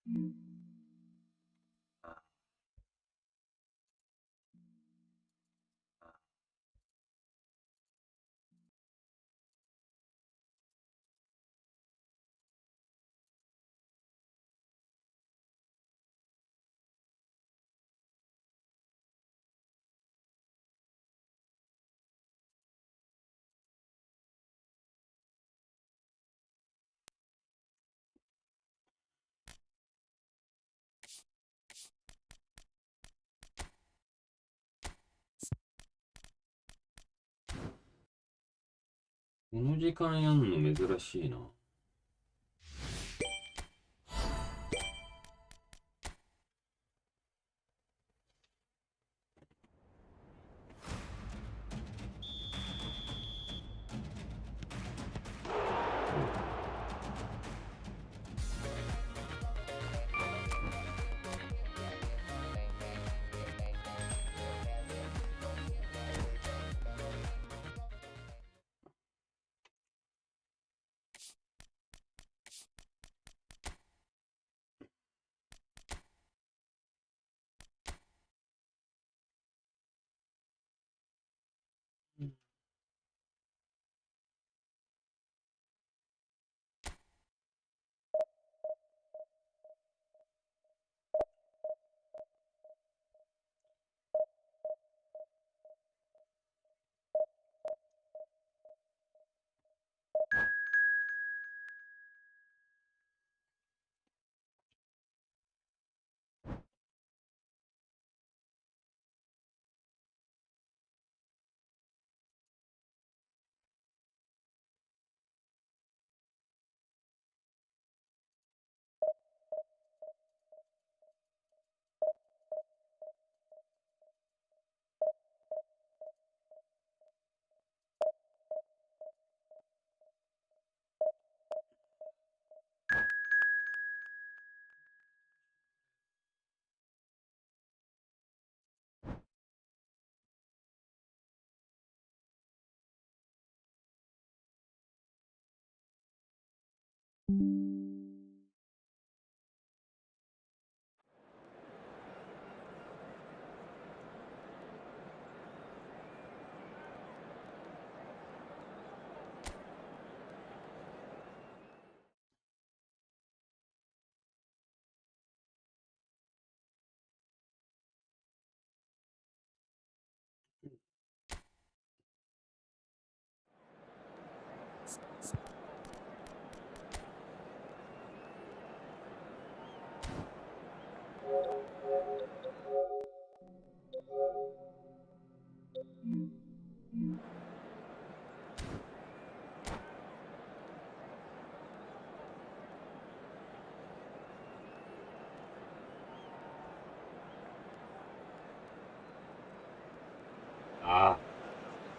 この時間やんの珍しいな。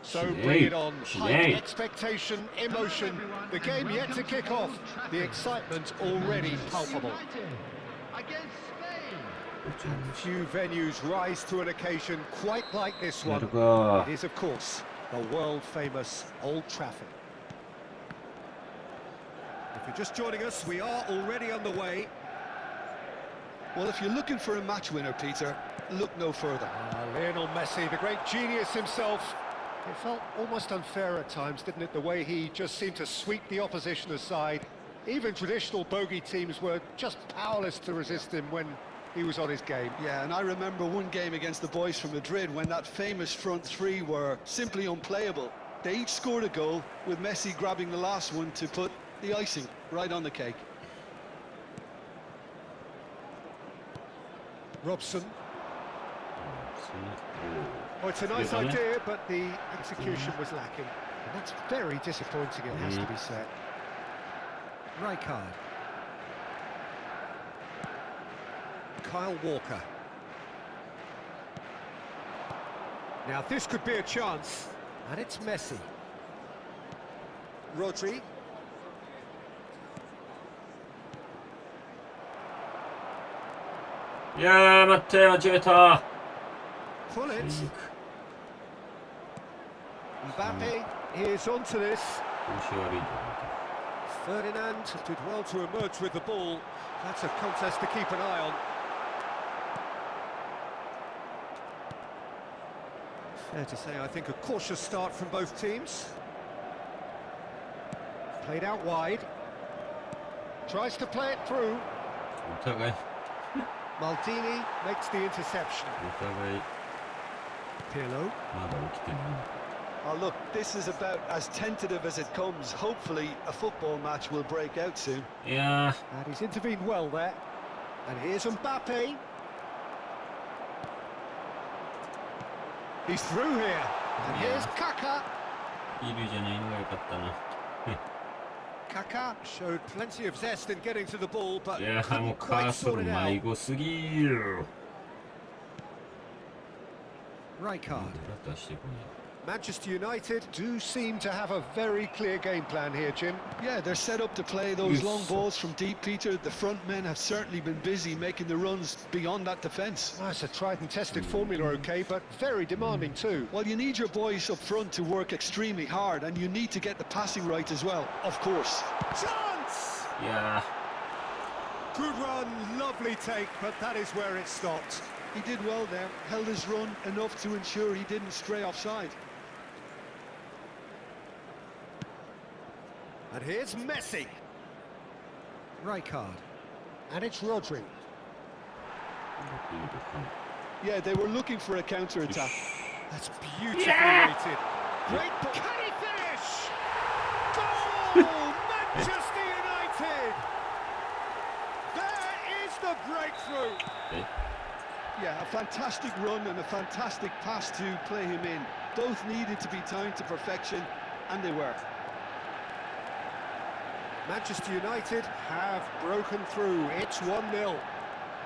So bring it on, high expectation, emotion, the game yet to kick off, the excitement already palpable. Few venues rise to an occasion quite like this one. It is, of course, the world-famous Old Trafford. If you're just joining us, we are already on the way. Well, if you're looking for a match winner, Peter, look no further. Lionel Messi, the great genius himself. It felt almost unfair at times, didn't it, the way he just seemed to sweep the opposition aside. Even traditional bogey teams were just powerless to resist him when he was on his game. Yeah, and I remember one game against the boys from Madrid when that famous front three were simply unplayable. They each scored a goal, with Messi grabbing the last one to put the icing right on the cake. Robson. Oh, it's a nice idea, but the execution was lacking. And that's very disappointing, it has to be said. Rijkaard. Kyle Walker. Now this could be a chance. And it's Messi. Rodri. Yeah, 待って、間違えた。Pull it. Mbappe is onto this. Ferdinand did well to emerge with the ball. That's a contest to keep an eye on. Fair to say, I think, a cautious start from both teams. Played out wide. Tries to play it through.お互い Maldini makes the interception. お互い Pirlo. まだ起きてない。 Oh, look, this is about as tentative as it comes. Hopefully, a football match will break out soon. いや And he's intervened well there. And here's Mbappe. He's through here. And here's Kaká. ー、いるじゃないのが良かったな。 Kaká showed plenty of zest in getting to the ball, but いやー、もう couldn't カ quite ーソ sort ル it 迷 out. 子すぎる。 Rijkaard. 出してこない。 Manchester United do seem to have a very clear game plan here, Jim. Yeah, they're set up to play those long balls from deep, Peter. The front men have certainly been busy making the runs beyond that defence. Well, it's a tried and tested formula, okay, but very demanding too. Well, you need your boys up front to work extremely hard, and you need to get the passing right as well, of course. Chance! いや Good run, lovely take, but that is where it stopped. He did well there, held his run enough to ensure he didn't stray offside. And here's Messi. Rijkaard. And it's Rodri. ー、いいとこ Yeah, they were looking for a counter-attack. That's beautifully weighted. Great ball. Can he finish? Goal! Manchester United! There is the breakthrough. え Yeah, a fantastic run and a fantastic pass to play him in. Both needed to be timed to perfection, and they were. Manchester United have broken through. It's 1-0.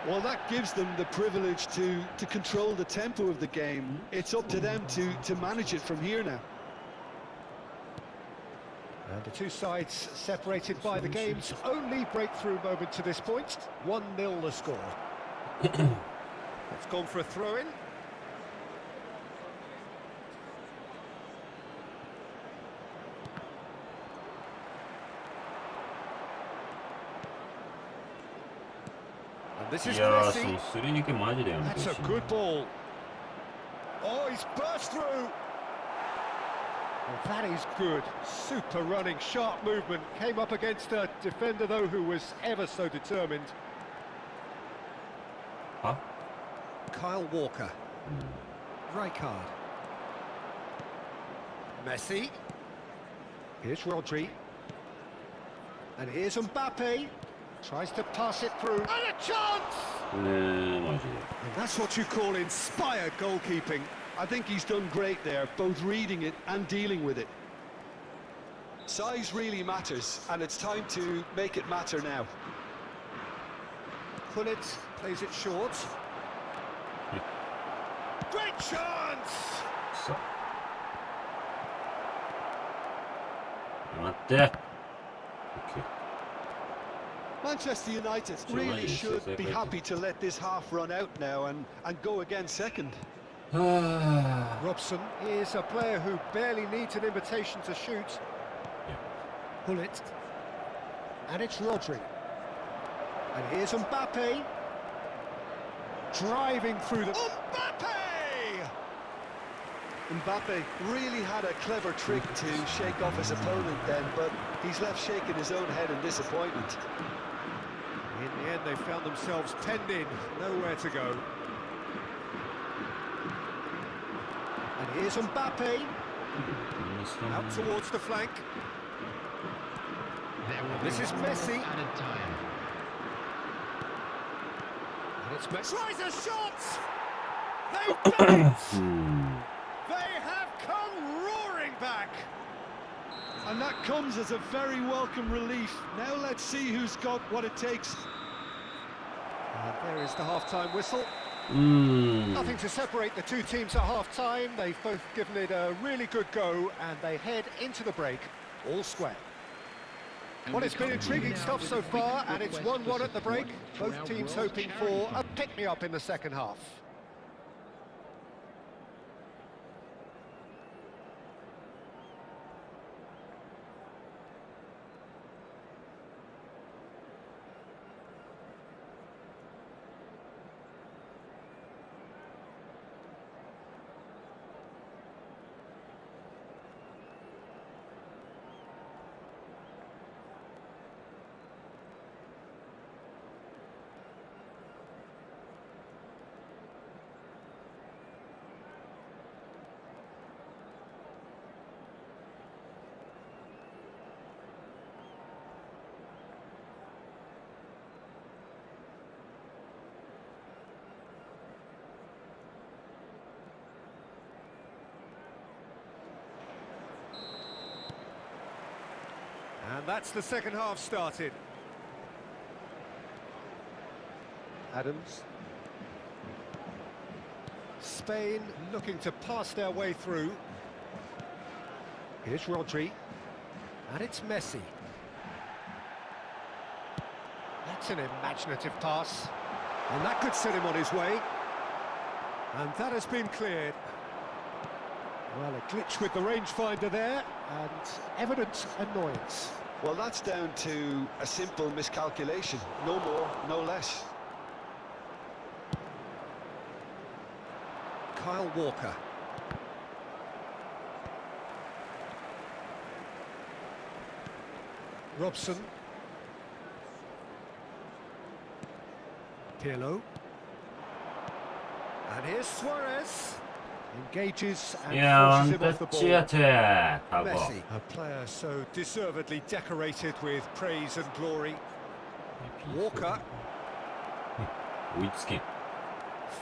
Well, that gives them the privilege to control the tempo of the game. It's up to them to manage it from here now. And the two sides separated by the game's only breakthrough moment to this point. 1-0 the score. It's gone for a throw-in. And this い is やー、そ Messi. のすり抜けマジでやめて That's ほし a いな。 good ball. Oh, he's burst through. Well, that is good. Super running, sharp movement. Came up against a defender, though, who was ever so determined. は Kyle Walker. Rijkaard. Messi. Here's Rodri. And here's Mbappe. Tries to pass it through. And a chance! ねえ、マジで。 And that's what you call inspired goalkeeping. I think he's done great there, both reading it and dealing with it. Size really matters, and it's time to make it matter now. Pullet plays it short. Great chance! さあ。待って。OK。 Manchester United really should be happy to let this half run out now and go again second. はあ。 Robson is a player who barely needs an invitation to shoot. Pullet. And it's Rodri. And here's Mbappe. Driving through the... Mbappe! Mbappe really had a clever trick to shake off his opponent then, but he's left shaking his own head in disappointment. In the end, they found themselves penned in, nowhere to go. And here's Mbappe, out towards the flank. And this is Messi. And it's Messi. Tries a shot! They've done it! They have come roaring back! And that comes as a very welcome relief. Now let's see who's got what it takes. And there is the half-time whistle. うーん。 Nothing to separate the two teams at half-time. They've both given it a really good go, and they head into the break all square. Well, it's been intriguing stuff so far, and it's 1-1 at the break. Both teams hoping for a pick-me-up in the second half. that's the second half started. Adams. Spain looking to pass their way through. Here's Rodri. And it's Messi. That's an imaginative pass. And that could set him on his way. And that has been cleared. Well, a glitch with the rangefinder there, and evident annoyance. Well, that's down to a simple miscalculation. No more, no less. Kyle Walker. Robson. Pirlo. And here's Suarez. Engages and forces him off the ball. Messi, a player so deservedly decorated with praise and glory. Walker.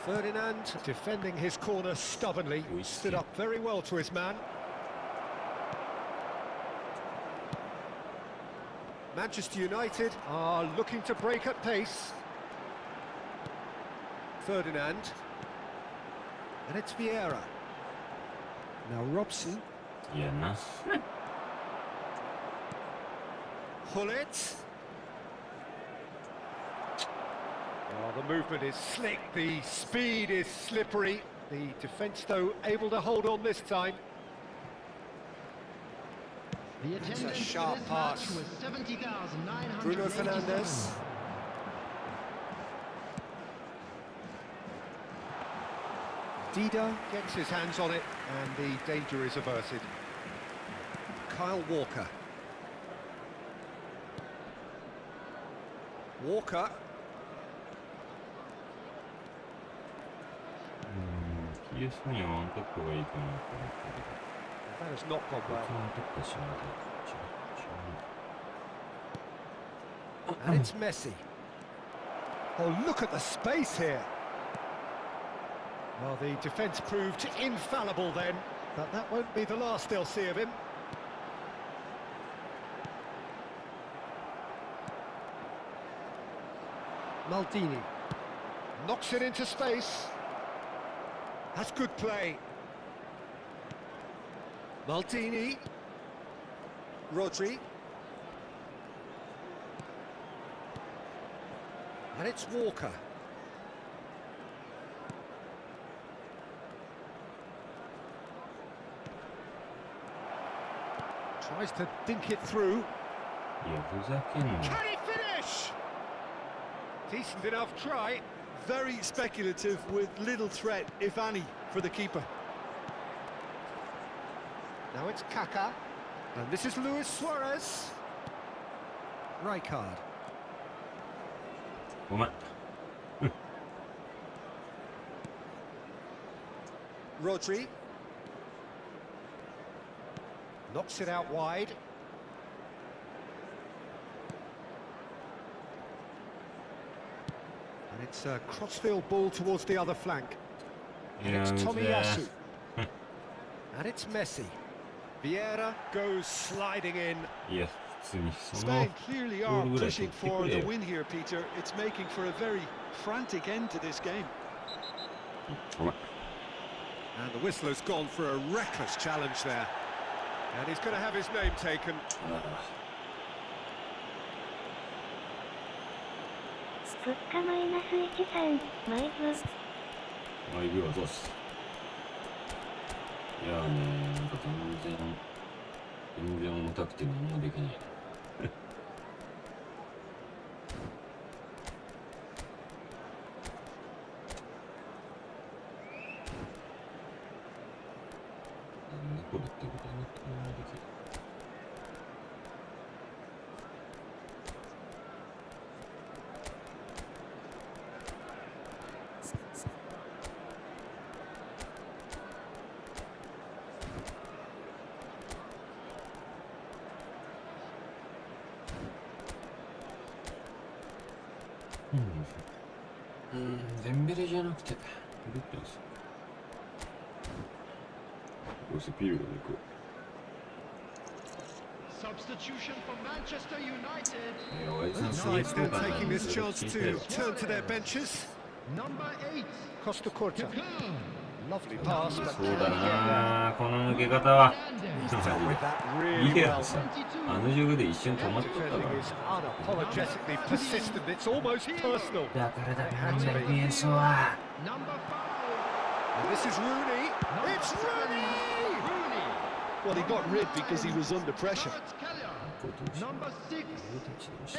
Ferdinand defending his corner stubbornly. Stood up very well to his man. Manchester United are looking to break at pace. Ferdinand. And it's Vieira. Now Robson. Hullet. Oh, the movement is slick, the speed is slippery. The defence, though, able to hold on this time. It's a sharp pass. Bruno Fernandes. Dida gets his hands on it, and the danger is averted. Kyle Walker. Walker. That has not gone well. And it's Messi. Oh, look at the space here. Well, the defence proved infallible then, but that won't be the last they'll see of him. Maldini knocks it into space. That's good play. Maldini. Rodri. And it's Walker. Tries to dink it through. Can he finish? Decent enough try. Very speculative with little threat, if any, for the keeper. Now it's Kaká. And this is Luis Suarez. Rijkaard. Rodri. Knocks it out wide. And it's a crossfield ball towards the other flank. And it's Tomiyasu. And it's Messi. Vieira goes sliding in. Spain clearly are pushing for the win here, Peter. It's making for a very frantic end to this game. And the whistler's gone for a reckless challenge there. And he's going to have his name taken.デンベレじゃなくてどうやってんすか。どうせピルドで行く。Substitution for Manchester United. おやじさん Sides そう then かな taking this それ chance 聞いたよ to turn to their benches. Number 8. Costa Curta. Lovely pass, but そうだなこの抜け方は he's dealt with that い really や well. さあの状況で一瞬止まっとったか Defending is unapologetically persistent. It's almost personal. らだからだからじゃ見えそうは Number 5. And this is Rooney. It's Rooney! Well, he got rid because he was under pressure. Number 6.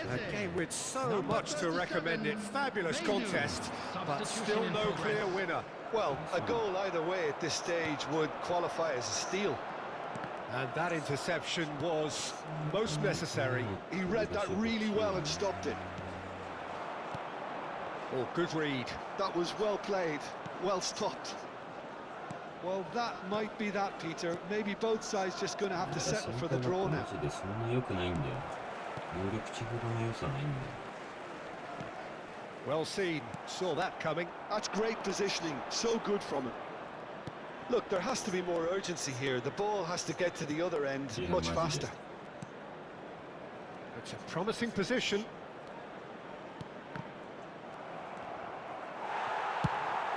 A game with so much to recommend it. Fabulous contest, but still no clear winner. Well, a goal either way at this stage would qualify as a steal. And that interception was most necessary. He read that really well and stopped it. Oh, good read. That was well played, well stopped. Well, that might be that, Peter. Maybe both sides just going to have to settle for the draw now. マジでそんな良くないんだよ能力値ほどの良さないんだよ Well seen. Saw that coming. That's great positioning, so good from him. Look, there has to be more urgency here. The ball has to get to the other end much faster. It's a promising position.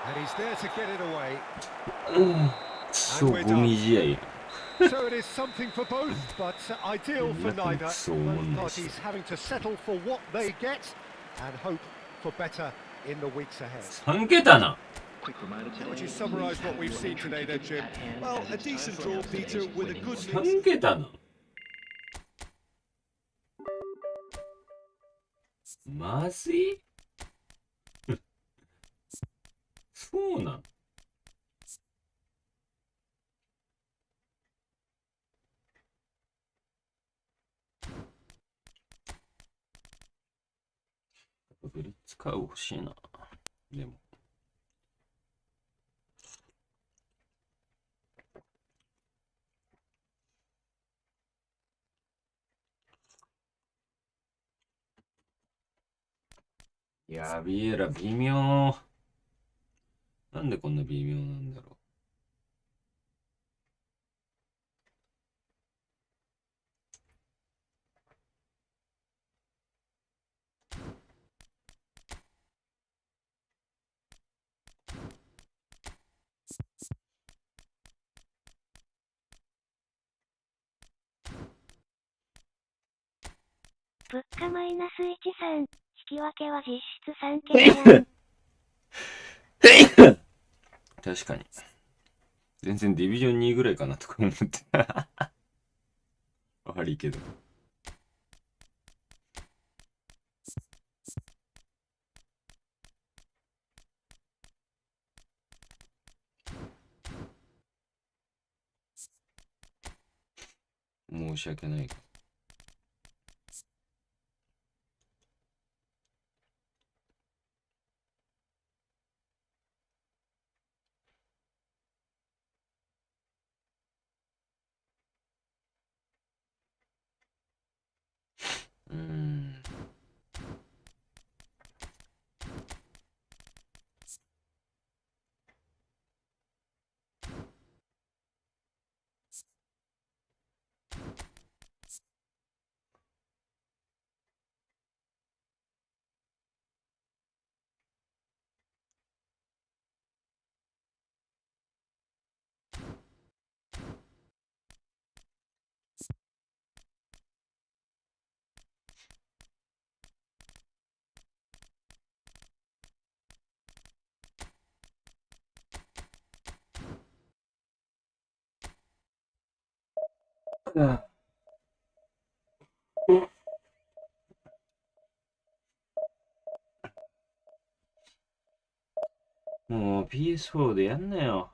And he's there to get it away. そうゴミ試合 So it is something for both, but ideal for neither. Both parties having to settle for what they get and hope for better in the weeks ahead. 3桁な How would you summarise what we've seen today then, Jim? Well, a decent draw, Peter, with a good mix. 3桁なまずいそうなんブリッツカー欲しいなでもいやビエラ微妙なんでこんな微妙なんだろ物価マイナス13、引き分けは実質3桁やん。確かに全然ディビジョン2ぐらいかなとか思って悪いけど申し訳ないもう PS4 でやんなよ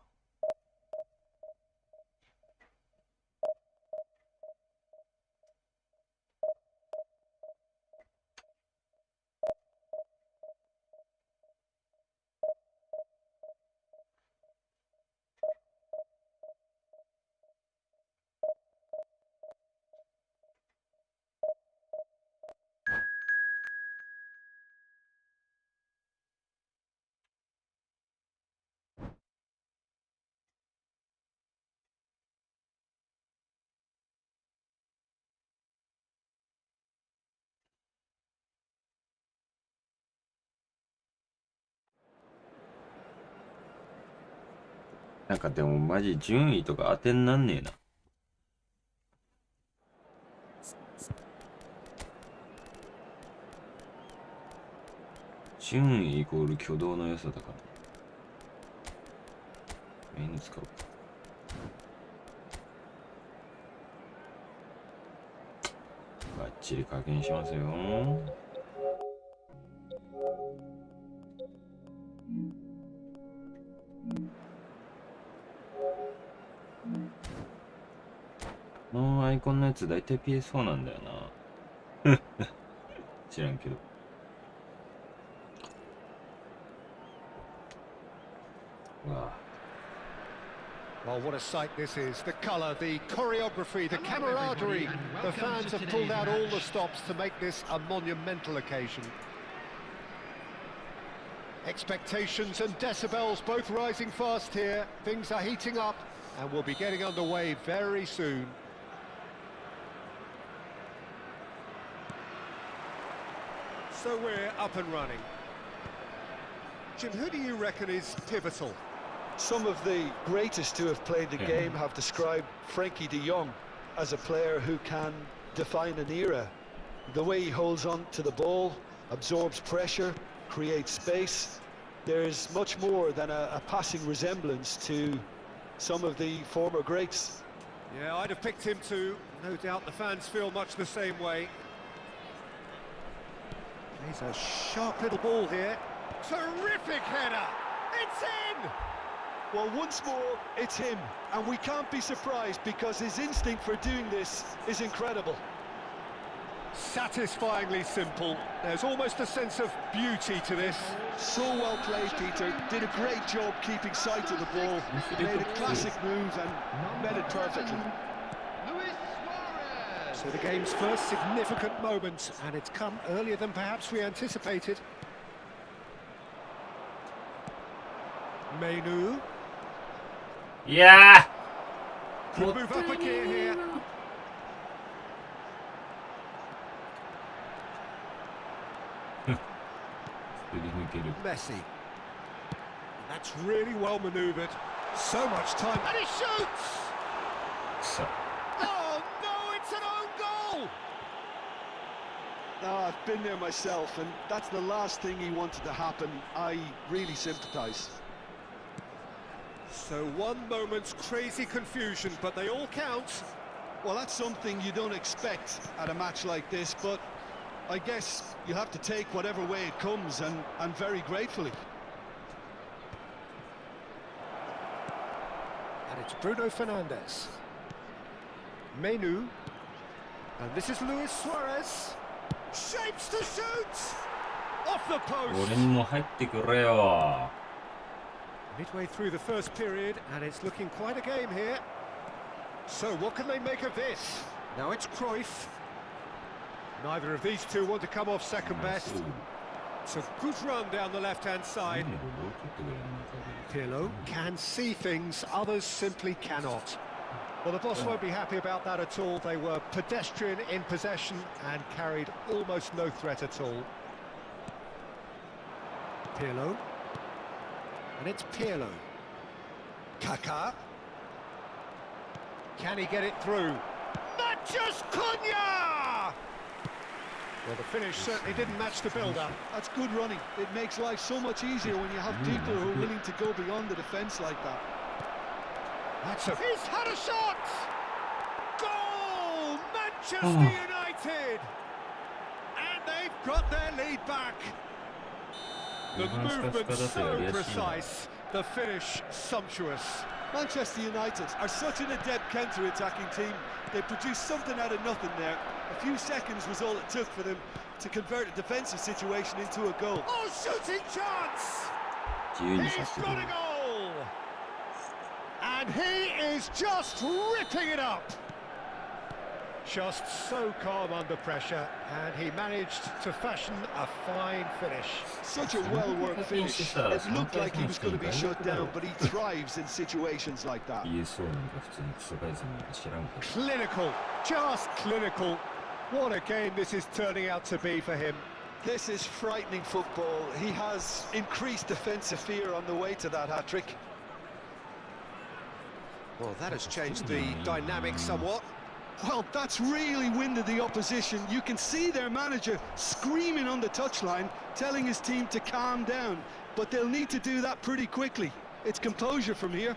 なんかでもマジ順位とか当てになんねえな。順位イコール挙動の良さだから。メイン使おうか。バッチリ加減しますよ。このアイコンのやつ大体 PS4 なんだよな。知らんけど。わあ。Well, what a sight this is. The colour, the choreography, the camaraderie. The fans have pulled out all the stops to make this a monumental occasion. Expectations and decibels both rising fast here. Things are heating up and we'll be getting underway very soon. So we're up and running. Jim, who do you reckon is pivotal? Some of the greatest to have played the game have described Frankie de Jong as a player who can define an era. The way he holds on to the ball, absorbs pressure, creates space. There's much more than a passing resemblance to some of the former greats. Yeah, I'd have picked him too. No doubt the fans feel much the same way. He's a sharp little ball here. Terrific header! It's in! Well, once more, it's him, and we can't be surprised because his instinct for doing this is incredible. Satisfyingly simple. There's almost a sense of beauty to this. So well played, Peter. Did a great job keeping sight of the ball. Made a classic move and met it perfectly. So the game's first significant moment, and it's come earlier than perhaps we anticipated. Menu. Yeah! Could move up a gear here. Messi. That's really well manoeuvred. So much time. And he shoots! Oh no, it's an own goal! No, I've been there myself, and that's the last thing he wanted to happen. I really sympathise. So one moment's crazy confusion, but they all count. Well, that's something you don't expect at a match like this, but I guess you have to take whatever way it comes, and very gratefully. And it's Bruno Fernandes. Menu. And this is Luis Suarez. Shapes to shoot! Off the post! 俺にも入ってくれよ。 Midway through the first period, and it's looking quite a game here. So what can they make of this? Now it's Cruyff. Neither of these two want to come off second best. It's a good run down the left-hand side. Pirlo can see things others simply cannot. Well, the boss won't be happy about that at all. They were pedestrian in possession and carried almost no threat at all. Pirlo. And it's Pirlo. Kaká. Can he get it through? Matches Cunha! Well, the finish certainly didn't match the build-up. That's good running. It makes life so much easier when you have people who are willing to go beyond the defence like that. He's had a shot! Goal! Manchester United! And they've got their lead back. The movement so precise, the finish sumptuous. Manchester United are such an adept counter-attacking team. They produced something out of nothing there. A few seconds was all it took for them to convert a defensive situation into a goal. Oh, shooting chance! He's got a goal! And he is just ripping it up! Just so calm under pressure, and he managed to fashion a fine finish. Such a well-worked finish. It looked like he was going to be shut down, but he thrives in situations like that. Clinical, just clinical. What a game this is turning out to be for him. This is frightening football. He has increased defensive fear on the way to that hat-trick. Well, that has changed the dynamic somewhat. Well, that's really winded the opposition. You can see their manager screaming on the touchline, telling his team to calm down. But they'll need to do that pretty quickly. It's composure from here.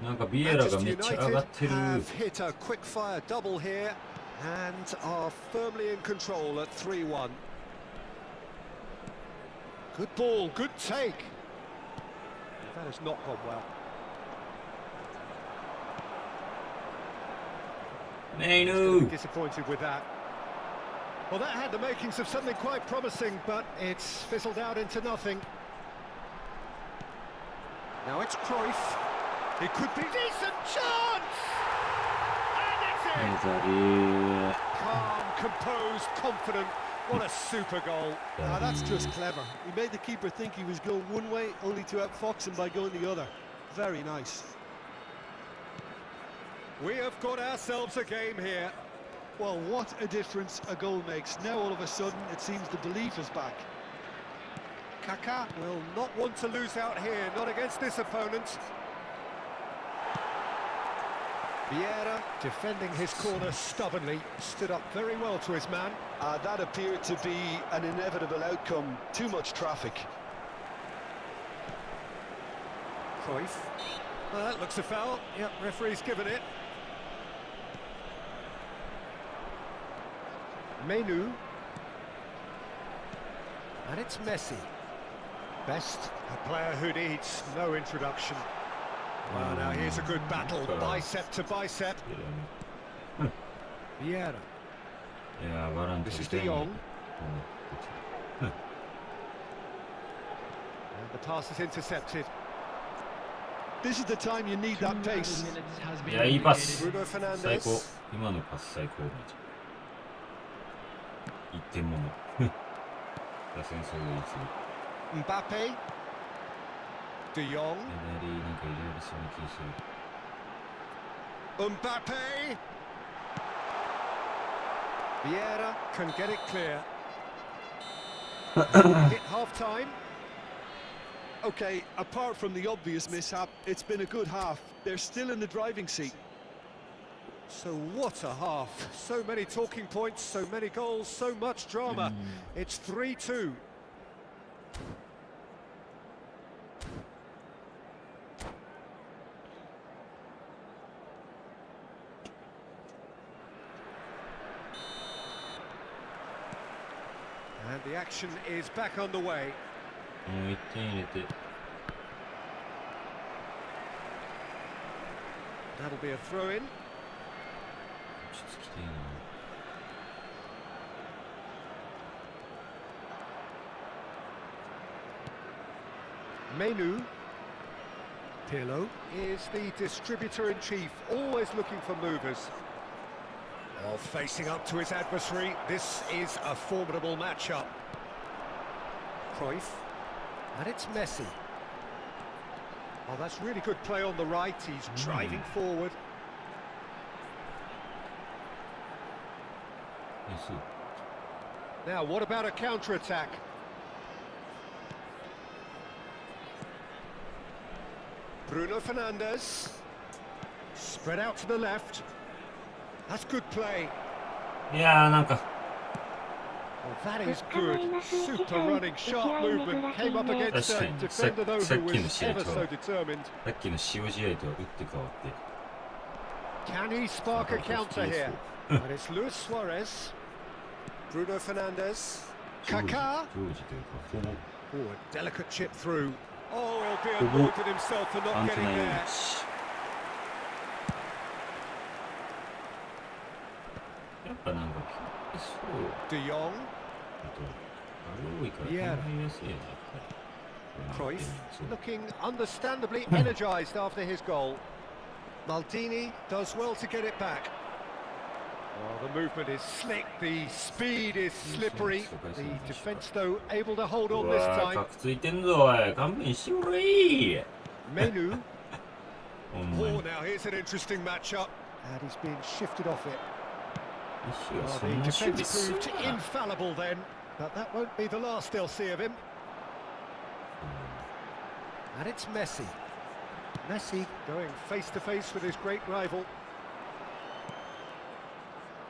なんかビエラがめっちゃ上がってる。 have hit a quick-fire double here and are firmly in control at 3-1. Good ball, good take. That has not gone well. メイヌー。 Disappointed with that. Well, that had the makings of something quite promising, but it's fizzled out into nothing. Now it's Cruyff. It could be decent chance! And it's in! Calm, composed, confident. What a super goal. Now that's just clever. He made the keeper think he was going one way, only to outfox him by going the other. Very nice. We have got ourselves a game here. Well, what a difference a goal makes. Now all of a sudden it seems the belief is back. Kaká will not want to lose out here, not against this opponent. Vieira, defending his corner stubbornly, stood up very well to his man. That appeared to be an inevitable outcome. Too much traffic. Cruyff. That looks a foul. Yep, referee's given it. Menu. And it's Messi. Best, a player who needs no introduction. Well, now here's a good battle, bicep to bicep. Vieira. This is De Jong. And the pass is intercepted. This is the time you need that pace. いや、いいパス。 Bruno 最高。 Fernandes. 今のパス最高。一点もの。打線走塁する。 Mbappe. De Jong. ペナリーなんか入れられそうな気がする。 Mbappe. Vieira can get it clear. Hit half-time. Okay, apart from the obvious mishap, it's been a good half. They're still in the driving seat. So what a half. So many talking points, so many goals, so much drama. It's 3-2. And the action is back underway. もう1点入れて。 That'll be a throw-in. 落ち着きていいな。 Menu. Pirlo is the distributor-in-chief, always looking for movers. While facing up to his adversary, this is a formidable matchup. Cruyff. And it's Messi. Oh, that's really good play on the right. He's driving forward. 安い。 Now, what about a counter-attack? Bruno Fernandes. Spread out to the left. That's good play. いやーなんか。 Well, that is good. Super running, sharp movement. Came up against a defender, though, who was ever so determined. さっきの塩試合とは打って変わって。 Can he spark a counter here? And it's Luis Suarez. Bruno Fernandes. ジョージ Kaká. というかほぼ Oh, a delicate chip through. Oh, he'll be annoyed at himself for ア not ント getting ナイ there. チ。やっぱなんかそう。 De Jong. あとあれ多いからいや考えやすいよねやっぱり。 Cruyff そう looking understandably energised after his goal. Maldini does well to get it back. Oh, the movement is slick, the speed is slippery. The defence, though, able to hold う on this わー time. カクついてんぞおい勘弁してくれい。 Menu. ほんま Oh, に。 now here's an interesting matchup. And he's being shifted off it. 石は Well, そ the んな守備 defence する proved な。 infallible then. But that won't be the last they'll see of him. And it's Messi. Messi going face to face with his great rival.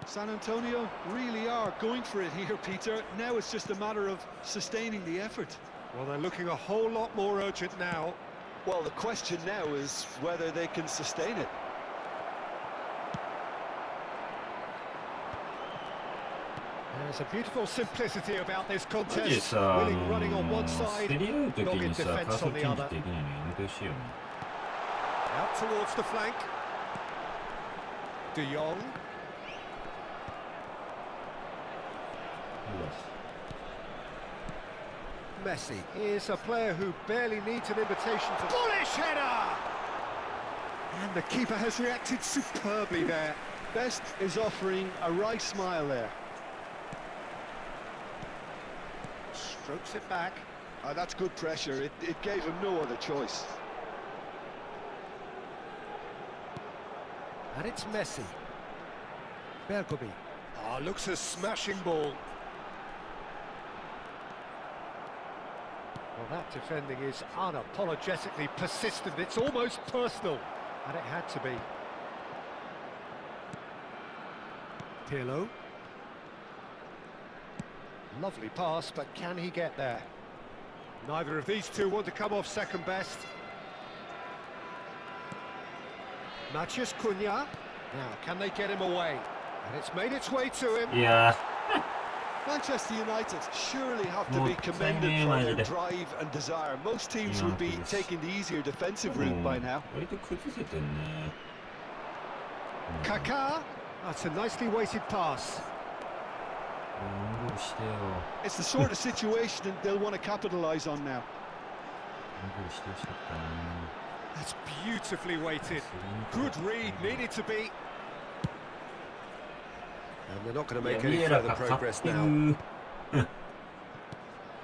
San Antonio really are going for it here, Peter. Now it's just a matter of sustaining the effort. Well, they're looking a whole lot more urgent now. Well, the question now is whether they can sustain it. There's a beautiful simplicity about this マジで contest. さ、Willing running on one 競 side, り合うとき long in にさ、カー defence ソ on ル the チェンジ other. できないのやめてほしいよね。Out towards the flank. De Jong. Messi is a player who barely needs an invitation to... Bullish header! And the keeper has reacted superbly there. Best is offering a wry smile there. Strokes it back. That's good pressure. It gave him no other choice. And it's Messi. Bergobi. Ah, looks a smashing ball. Well, that defending is unapologetically persistent. It's almost personal. And it had to be. Pirlo. Lovely pass, but can he get there? Neither of these two want to come off second best. Matheus Cunha. Now, can they get him away? And it's made its way to him. いや Manchester United surely have to Well, be commended same for name, their drive and desire. Most teams Yeah, would be please. taking the easier defensive ー、 route by now. 割と崩せてんね。Kaká. That's a nicely weighted pass. ゴールしてよ。 It's the sort of situation that they'll want to capitalise on now. ゴールしてほしかったな。 That's beautifully weighted. Good read, needed to be. And they're not going to いや make ミ any エラ further が勝 progress ってる。 now.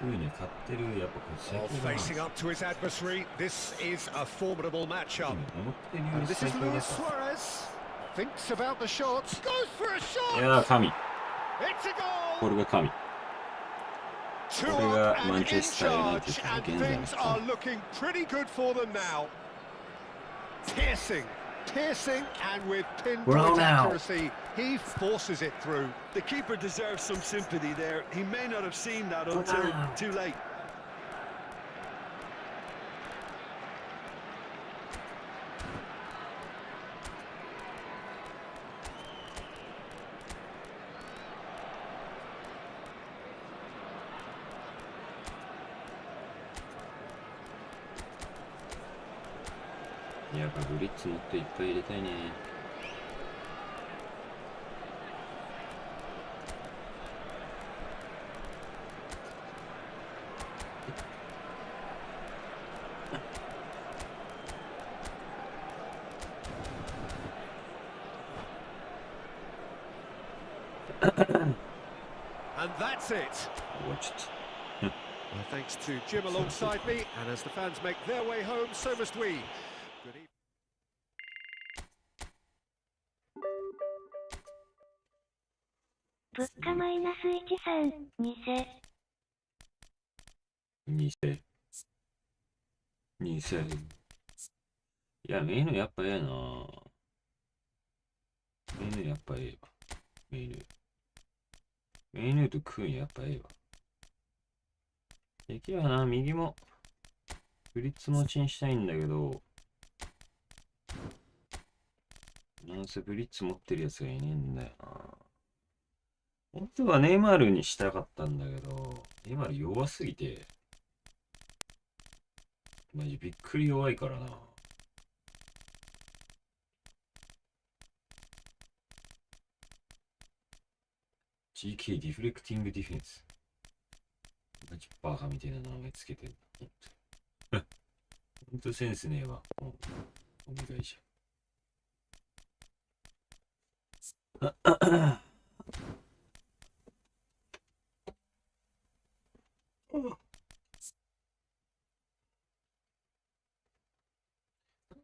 いいね、勝ってる。やっぱこれ Oh, 最強 facing だな。 up to his adversary, this is a formidable matchup. 思ってるよ And り this 最 is 強だっ Luis た。 Suarez. Thinks about the shots, goes for a い shot. やー、神。 It's a こ goal. れが神。 Twoこれが up and in Manchester United charge, and 現在の things are looking pretty good for them now. Piercing, and with We're on pinpoint now. accuracy, he forces it through. The keeper deserves some sympathy there. He may not have seen that until Wow. too late. Yeah, やっぱブリッツもっといっぱい入れたいね。And that's it. うわ、ちょっと。 Well, thanks to Jim alongside me, and as the fans make their way home, so must we. Good evening. 物価マイナス13、偽。偽。いや、メイヌやっぱええな。メイヌやっぱええわ。メイヌ。メイヌとクーンやっぱええわ。できればな、右もフリッツ持ちにしたいんだけど、なんせブリッツ持ってるやつがいねえんだよな。本当はネイマールにしたかったんだけど、ネイマール弱すぎて、マジびっくり弱いからな。GK ディフレクティングディフェンス。マジバカみたいな名前つけてんだ。ほんとセンスねえわ。お願いしゃ。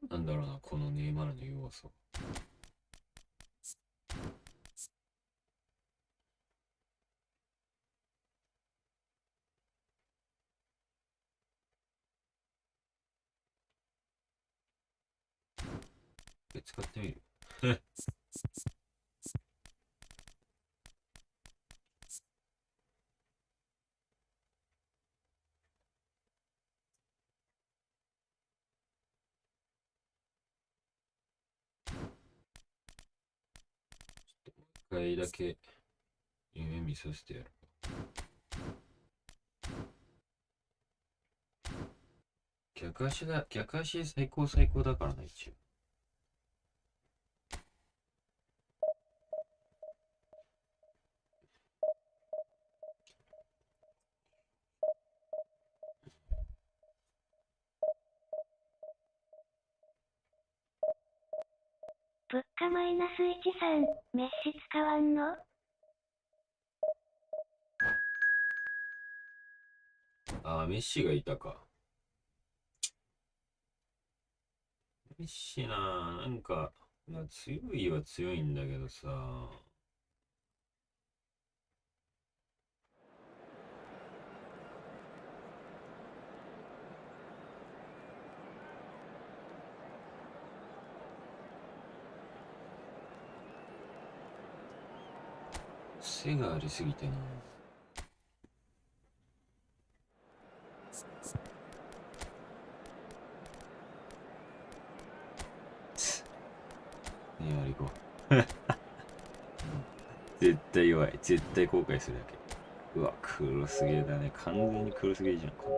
なんだろうな、このネイマールの弱さ。使ってみる。一回だけ夢見させてやる。逆足最高だからな、一応。物価マイナス13、メッシ使わんの？ああ、メッシがいたか。メッシなんか、まあ、強いは強いんだけどさ。背がありすぎてな。ねえ、あれ行こう。絶対弱い。絶対後悔するだけ。うわ、クロスゲーだね。完全にクロスゲーじゃん、こんな。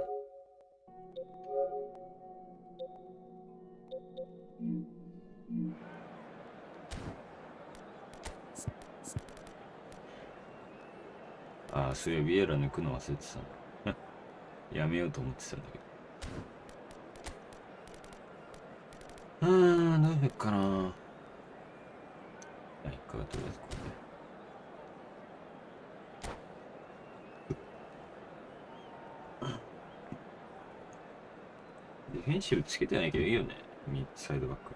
ああ、そういや、ビエラ抜くの忘れてたな。やめようと思ってたんだけど。どうしよっかな。はい、とりあえずこれで。ディフェンシブつけてないけどいいよね。サイドバック。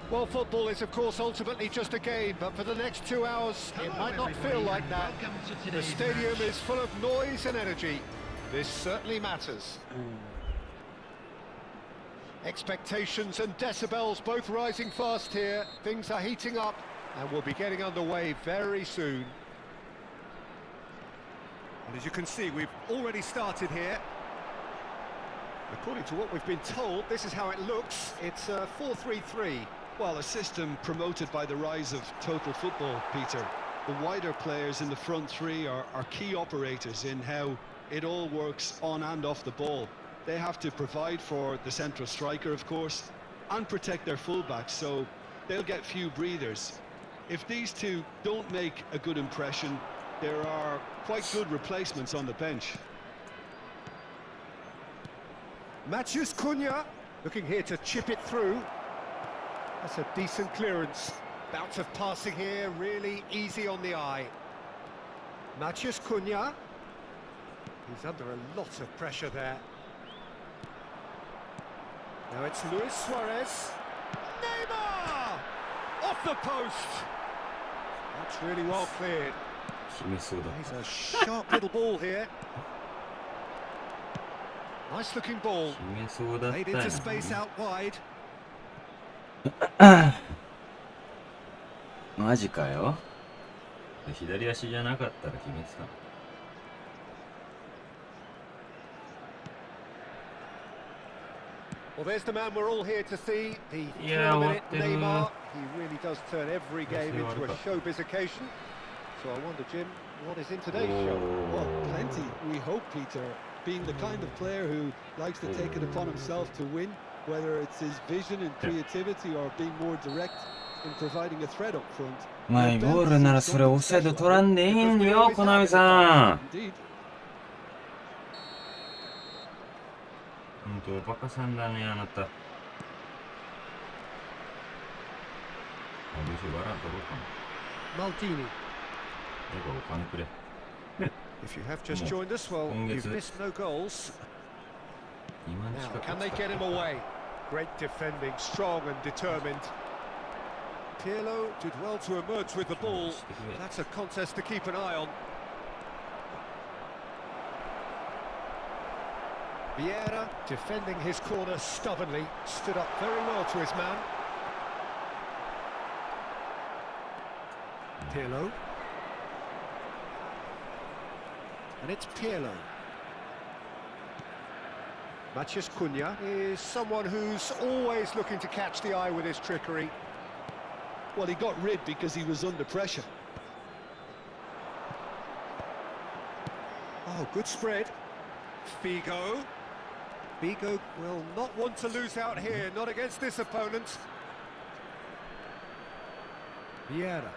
Well, football is, of course, ultimately just a game, but for the next 2 hours, it might not feel like that. The stadium is full of noise and energy. This certainly matters. Expectations and decibels both rising fast here. Things are heating up, and we'll be getting underway very soon. And as you can see, we've already started here. According to what we've been told, this is how it looks. It's a 4-3-3. Well, a system promoted by the rise of total football, Peter. The wider players in the front three are key operators in how it all works on and off the ball. They have to provide for the central striker, of course, and protect their fullbacks, so they'll get few breathers. If these two don't make a good impression, there are quite good replacements on the bench. Matheus Cunha looking here to chip it through. That's a decent clearance. Bout of passing here, really easy on the eye. Matheus Cunha. He's under a lot of pressure there. Now it's Luis Suarez. Neymar! Off the post! That's really well cleared. He's a sharp little ball here. Nice looking ball. Made into space out wide. マジかよ。左足じゃなかったら決めてた。Well, there's the man we're all here to see, the 3-minute Neymar. He really does turn every game into a showbiz occasion. So I wonder, Jim, what is in today's show? Well, plenty, we hope, Peter. Being the kind of player who likes to take it upon himself to win, whether it's his vision and creativity or being more direct in providing a threat up front. マイボールならそれオフサイド取らんでいいんよ、コナミさん。Indeed. 本当バカさんだね、あなた。らんとこかな。 Maldini. 誰かお金くれ。 If you have just joined us, well, you've missed no goals. 2万 Now, 近く can they 使っ get た him away? Great defending, strong and determined. Pirlo did well to emerge with the ball. That's a contest to keep an eye on. Vieira defending his corner stubbornly, stood up very well to his man. Pirlo. And it's Pirlo. Matheus Cunha is someone who's always looking to catch the eye with his trickery. Well, he got rid because he was under pressure. Oh, good spread. Figo. Figo will not want to lose out here, not against this opponent. Vieira.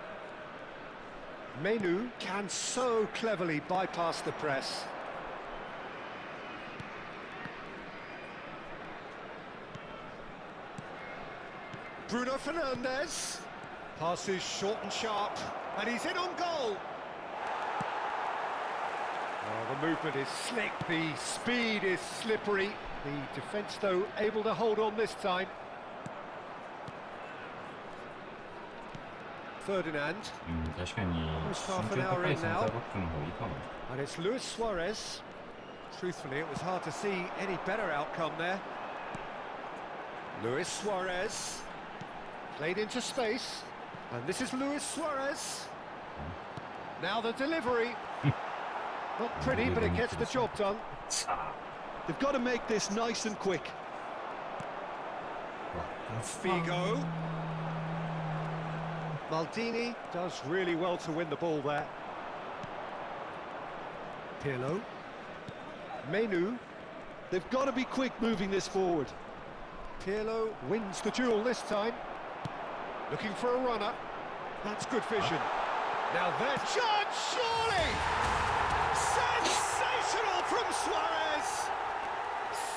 Menu can so cleverly bypass the press. Bruno Fernandes. Passes short and sharp, and he's in on goal. Oh, the movement is slick, the speed is slippery. The defence, though, able to hold on this time. Ferdinand. 確かに身 Almost half 長 an hour 高い in センタ now. ーバックの方がいいかも。 And it's Luis Suarez. Truthfully, it was hard to see any better outcome there. Luis Suarez. Played into space. And this is Luis Suarez. Now the delivery. Not pretty, but it gets the job done. They've got to make this nice and quick. Figo. Maldini does really well to win the ball there. Pirlo. Menu. They've got to be quick moving this forward. Pirlo wins the duel this time. Looking for a runner. That's good vision. Now there's chance, surely! Sensational from Suarez!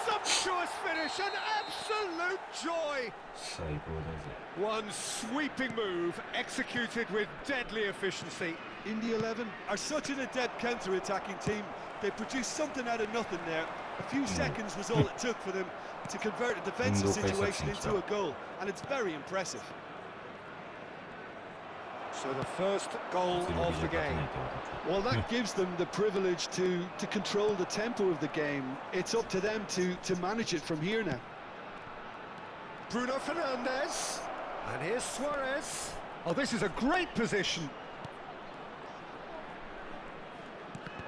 Sumptuous finish, an absolute joy! 最高だぜ。 One sweeping move, executed with deadly efficiency. India 11 are such an adept counter-attacking team. They produced something out of nothing there. A few seconds was all it took for them to convert a defensive situation into a goal, and it's very impressive. So the first goal of the game. Well, that gives them the privilege to control the tempo of the game. It's up to them to manage it from here now. Bruno Fernandes. And here's Suarez. Oh, this is a great position.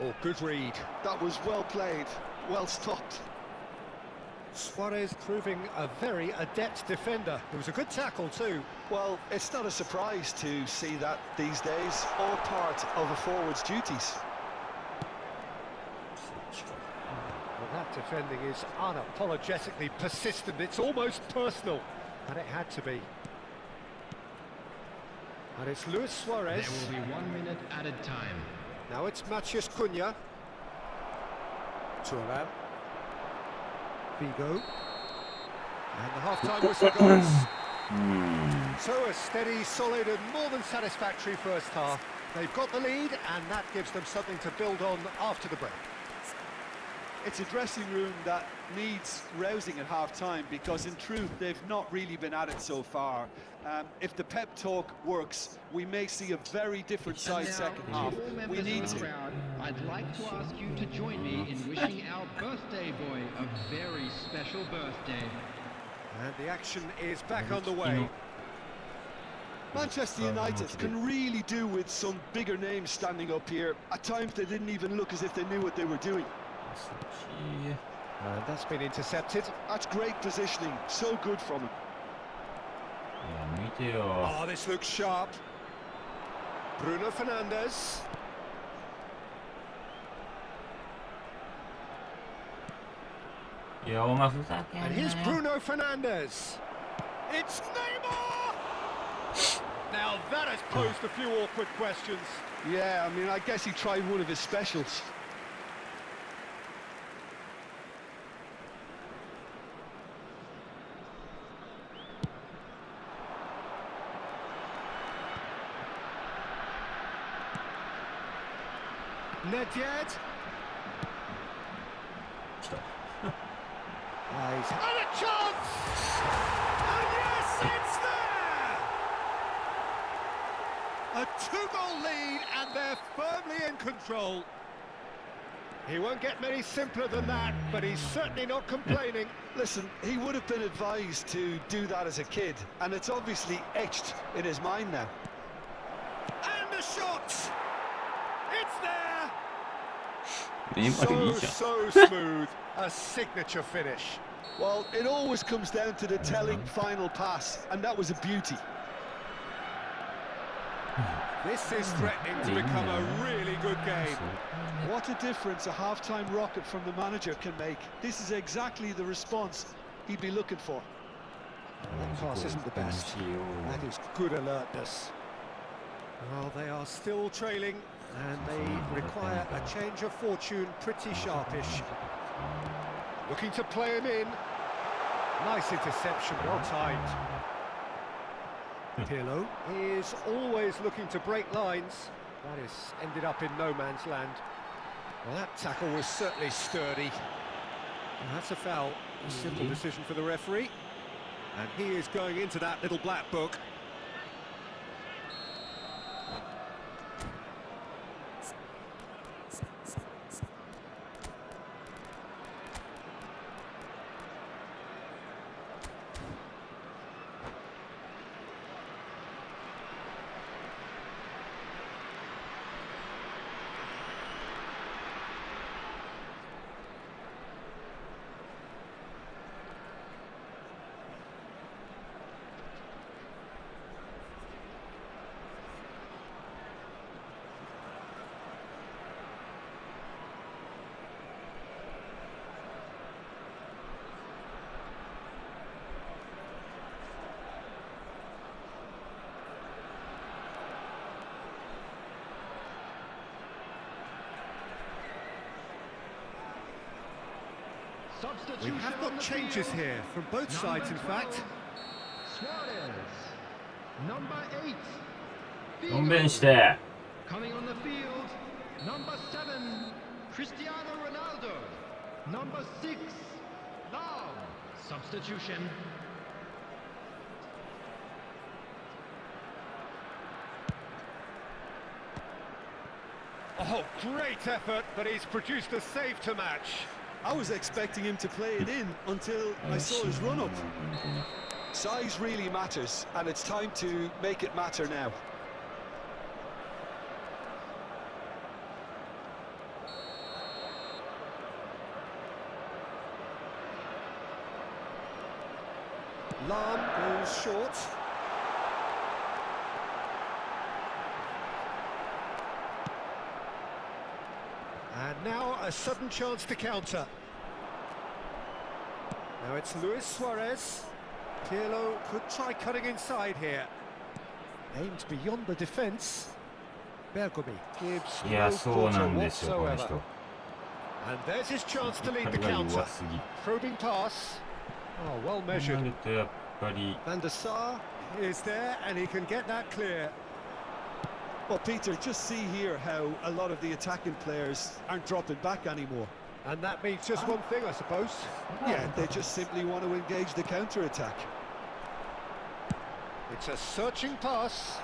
Oh, good read. That was well played, well stopped. Suarez proving a very adept defender. It was a good tackle too. Well, it's not a surprise to see that these days, all part of a forward's duties. Well, that defending is unapologetically persistent. It's almost personal, and it had to be. And it's Luis Suarez. There will be 1 minute added time. Now it's Matheus Cunha. Thuram. Figo. And the half-time whistle goes. So a steady, solid and more than satisfactory first half. They've got the lead and that gives them something to build on after the break. It's a dressing room that needs rousing at half-time because in truth they've not really been at it so far. If the pep talk works, we may see a very different side second half. We need to. Crowd, I'd like to ask you to join me in wishing our birthday boy a very special birthday. And the action is back underway. Manchester United can really do with some bigger names standing up here. At times they didn't even look as if they knew what they were doing. And that's been intercepted. That's great positioning, so good from him. いや、見てよ。 Oh, this looks sharp. Bruno Fernandes. And here's Bruno Fernandes. It's Neymar! Now that has posed a few awkward questions. Yeah, I mean, I guess he tried one of his specials. Nedved. 来た。 And a chance! And yes, it's there! A two-goal lead, and they're firmly in control. He won't get many simpler than that, but he's certainly not complaining. Listen, he would have been advised to do that as a kid, and it's obviously etched in his mind now. And a shot! It's there! ネイマールいいじゃん。 So smooth. A signature finish. Well, it always comes down to the telling final pass, and that was a beauty. This is threatening to become a really good game. What a difference a half-time rocket from the manager can make. This is exactly the response he'd be looking for. That pass isn't the best. That is good alertness. Well, they are still trailing, and they require a change of fortune pretty sharpish. Looking to play him in. Nice interception, well timed. Pirlo is always looking to break lines. That has ended up in no man's land. Well, that tackle was certainly sturdy. And that's a foul. A simple decision for the referee. And he is going into that little black book. We have got changes here from both sides, in fact. Suarez. Number 8. のんべんして。 Coming on the field. Number 7. Cristiano Ronaldo. Number 6. Now. Substitution. Oh, great effort, but he's produced a save to match. I was expecting him to play it in until I saw his run-up. Size really matters, and it's time to make it matter now. Lam goes short. And now a sudden chance to counter. Now it's Luis Suarez. Pirlo could try cutting inside here. Aimed beyond the defence. Bergomi gives いや、 no そう quarter なんですよ、この whatsoever. 人。 And there's his chance to lead the 彼が counter. 弱すぎ。 Probing pass. Oh, well な measured. るとやっぱり。 Van der Sar is there and he can get that clear. Well, Peter, just see here how a lot of the attacking players aren't dropping back anymore. And that means just one thing, I suppose. Yeah, they just simply want to engage the counter-attack. It's a searching pass.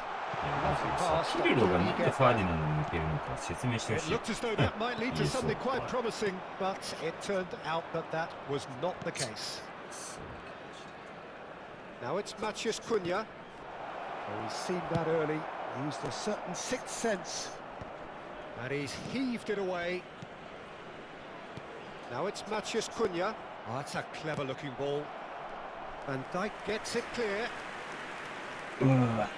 キルロがなんでファーディナンドに抜けるのか説明してほ It しい。 looked as though that might lead to Yes, something well, quite promising, but it turned out that that was not the case. Now it's Matheus Cunha. Oh, he's seen that early, used a certain sixth sense. And he's heaved it away. Now it's Matheus Cunha. Oh, that's a clever looking ball. Van Dijk gets it clear. うわ。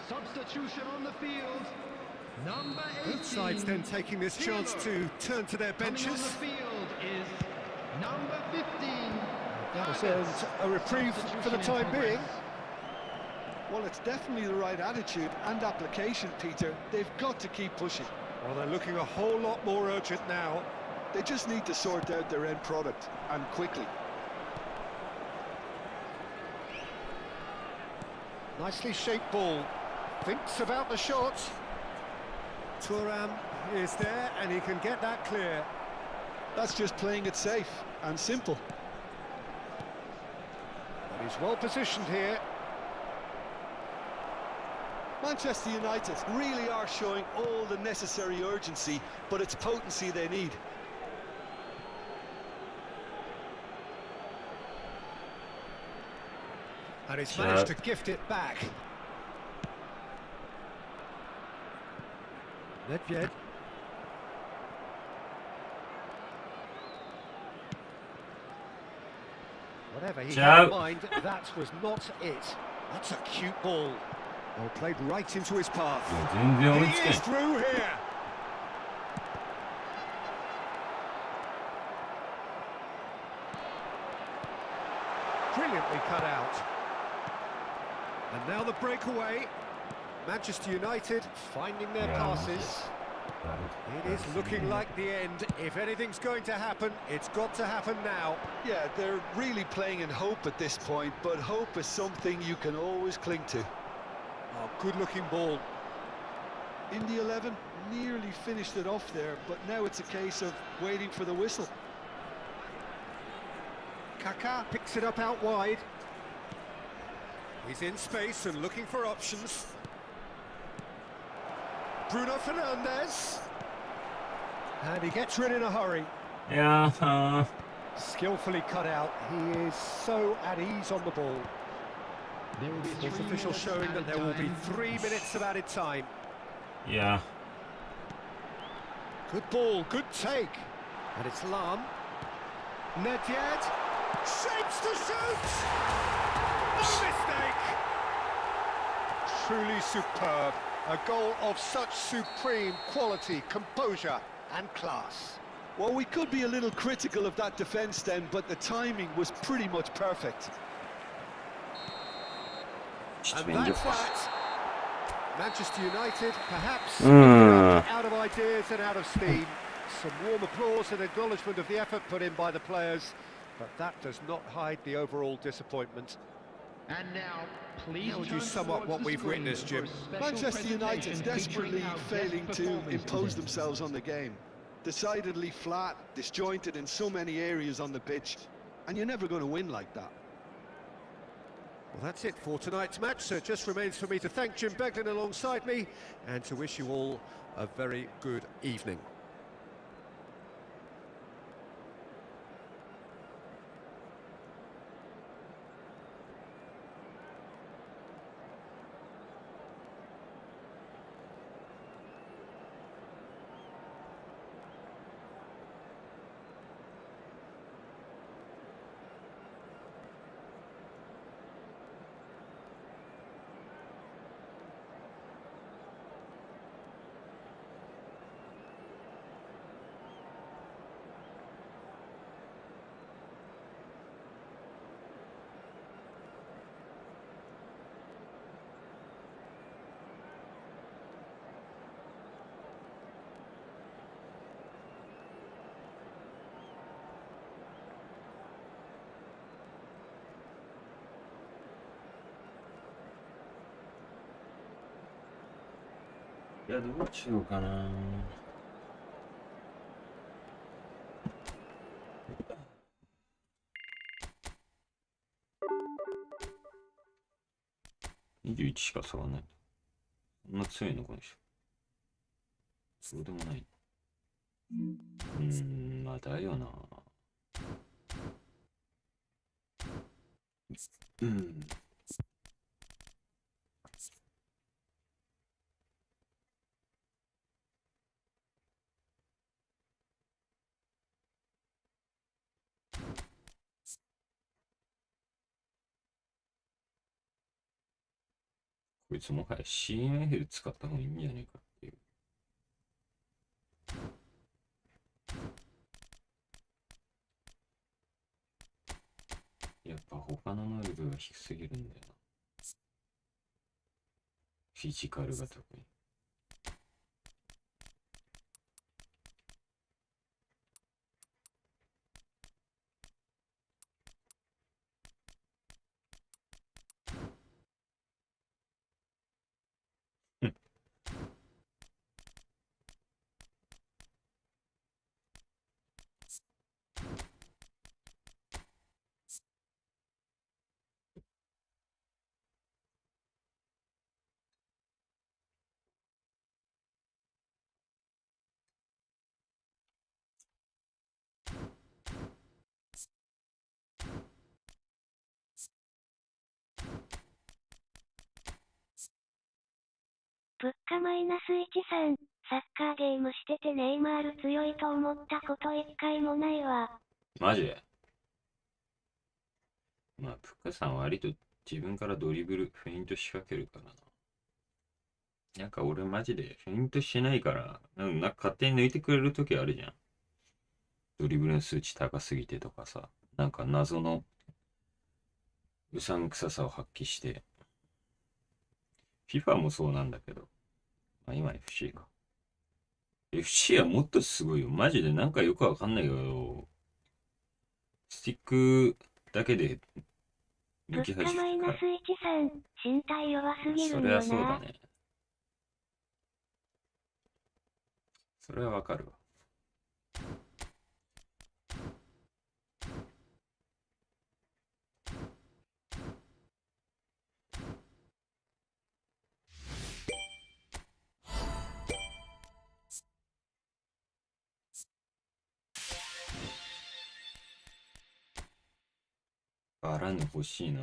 Substitution on the field. Number 18. Both sides then taking this chance to turn to their Coming on benches. the field is number 15. That was a reprieve for the time being. Well, it's definitely the right attitude and application, Peter. They've got to keep pushing. Well, they're looking a whole lot more urgent now. They just need to sort out their end product, and quickly. Nicely shaped ball. Thinks about the shot. Thuram is there, and he can get that clear. That's just playing it safe and simple. But he's well positioned here. Manchester United really are showing all the necessary urgency, but it's potency they need. And he's managed to gift it back. Nedved. Whatever he had in mind, that was not it. That's a cute ball. Well, played right into his path. He is through here. Brilliantly cut out. And now the breakaway. Manchester United finding their passes. It is looking like the end. If anything's going to happen, it's got to happen now. Yeah, they're really playing in hope at this point, but hope is something you can always cling to. Oh, good-looking ball. In the 11, nearly finished it off there, but now it's a case of waiting for the whistle. Kaká picks it up out wide. He's in space and looking for options. Bruno Fernandes. And he gets rid in a hurry. Yeah. Skillfully cut out. He is so at ease on the ball. There will be Fourth 3 official minutes showing of that there will be added 3 minutes of added time. Yeah. Good ball, good take. And it's Lam. Nedved. Shapes to shoot! No mistake! Truly superb. A goal of such supreme quality, composure and class. Well, we could be a little critical of that defence then, but the timing was pretty much perfect. And that's that. Manchester United, perhaps out of ideas and out of steam. Some warm applause and acknowledgement of the effort put in by the players, but that does not hide the overall disappointment. And now, please How would you turn sum up towards what the we've screen witnessed, for a Jim? special Manchester United presentation desperately featuring our failing best to performers impose today. themselves on the game. Decidedly flat, disjointed in so many areas on the pitch, and you're never going to win like that. Well, that's it for tonight's match, so it just remains for me to thank Jim Beglin alongside me and to wish you all a very good evening.いや、どうしようかな。21しか差がない。そんな強いのこの人。そうでもない。まあだよな。こいつもはや CMFL 使った方がいいんじゃないかっていう。やっぱ他の能力が低すぎるんだよな。フィジカルが特に。物価マイナス13、サッカーゲームしててネイマール強いと思ったこと一回もないわ。マジで。まあ、プッカさんは割と自分からドリブル、フェイント仕掛けるからな。なんか俺マジでフェイントしないから、なんか勝手に抜いてくれる時あるじゃん。ドリブルの数値高すぎてとかさ、なんか謎のうさんくささを発揮して、FIFA もそうなんだけど、まあ今 FC か。FC はもっとすごいよ。マジでなんかよくわかんないけど、スティックだけで抜き物価始めるかマイナス13、身体弱すら。ぎるんそれはよな。そうだね。それはわかるわ。バラン欲しいな。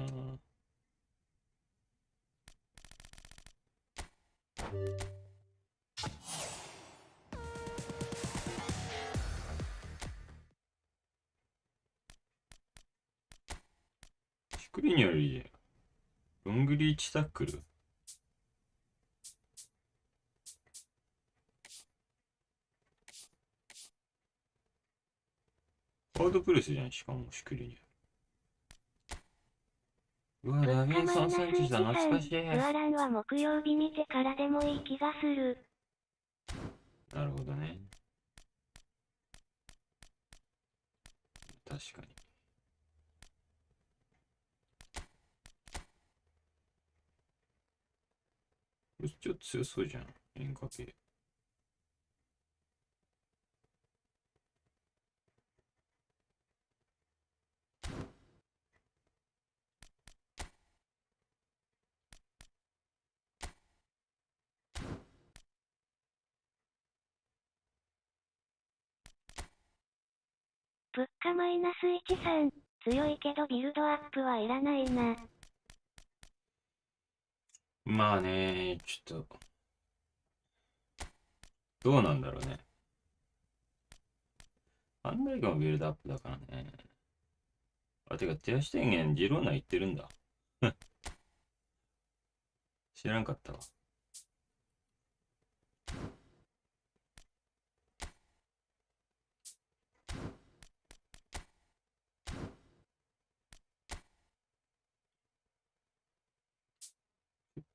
シクリニよりロングリーチタックル。ハードプレスじゃん、しかもシクリニア。うわ、物ダビンソン・価マイナスサンチェスだ、懐かしい。13、ルアランは木曜日見てからでもいい気がする。なるほどね。確かに。これちょっと強そうじゃん、変化系。物価マイナス13、強いけどビルドアップはいらないな。まあね、ちょっと、どうなんだろうね。アンダイガもビルドアップだからね。あ、てか、テアシテンゲン、ジローナ行ってるんだ。知らんかったわ。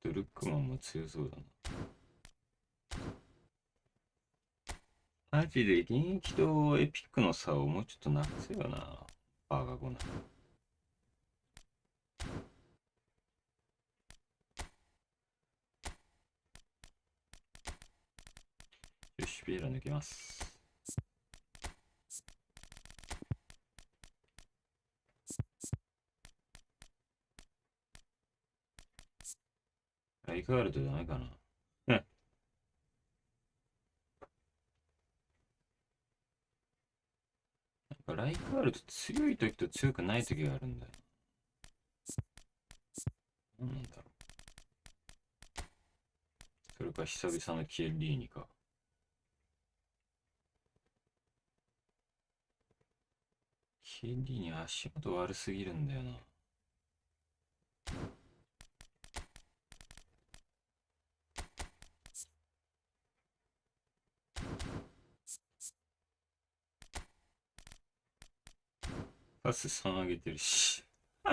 ルックマンも強そうだな。マジで現役とエピックの差をもうちょっとなくせよな。バーが来ない。よし、ビエラ抜けます。ライカールとダメかな。なんかライカールと強い時と強くない時があるんだよ。何なんだろう。それか久々のキエリーニか。キエリーニ足元悪すぎるんだよな。パス3上げてるし。フ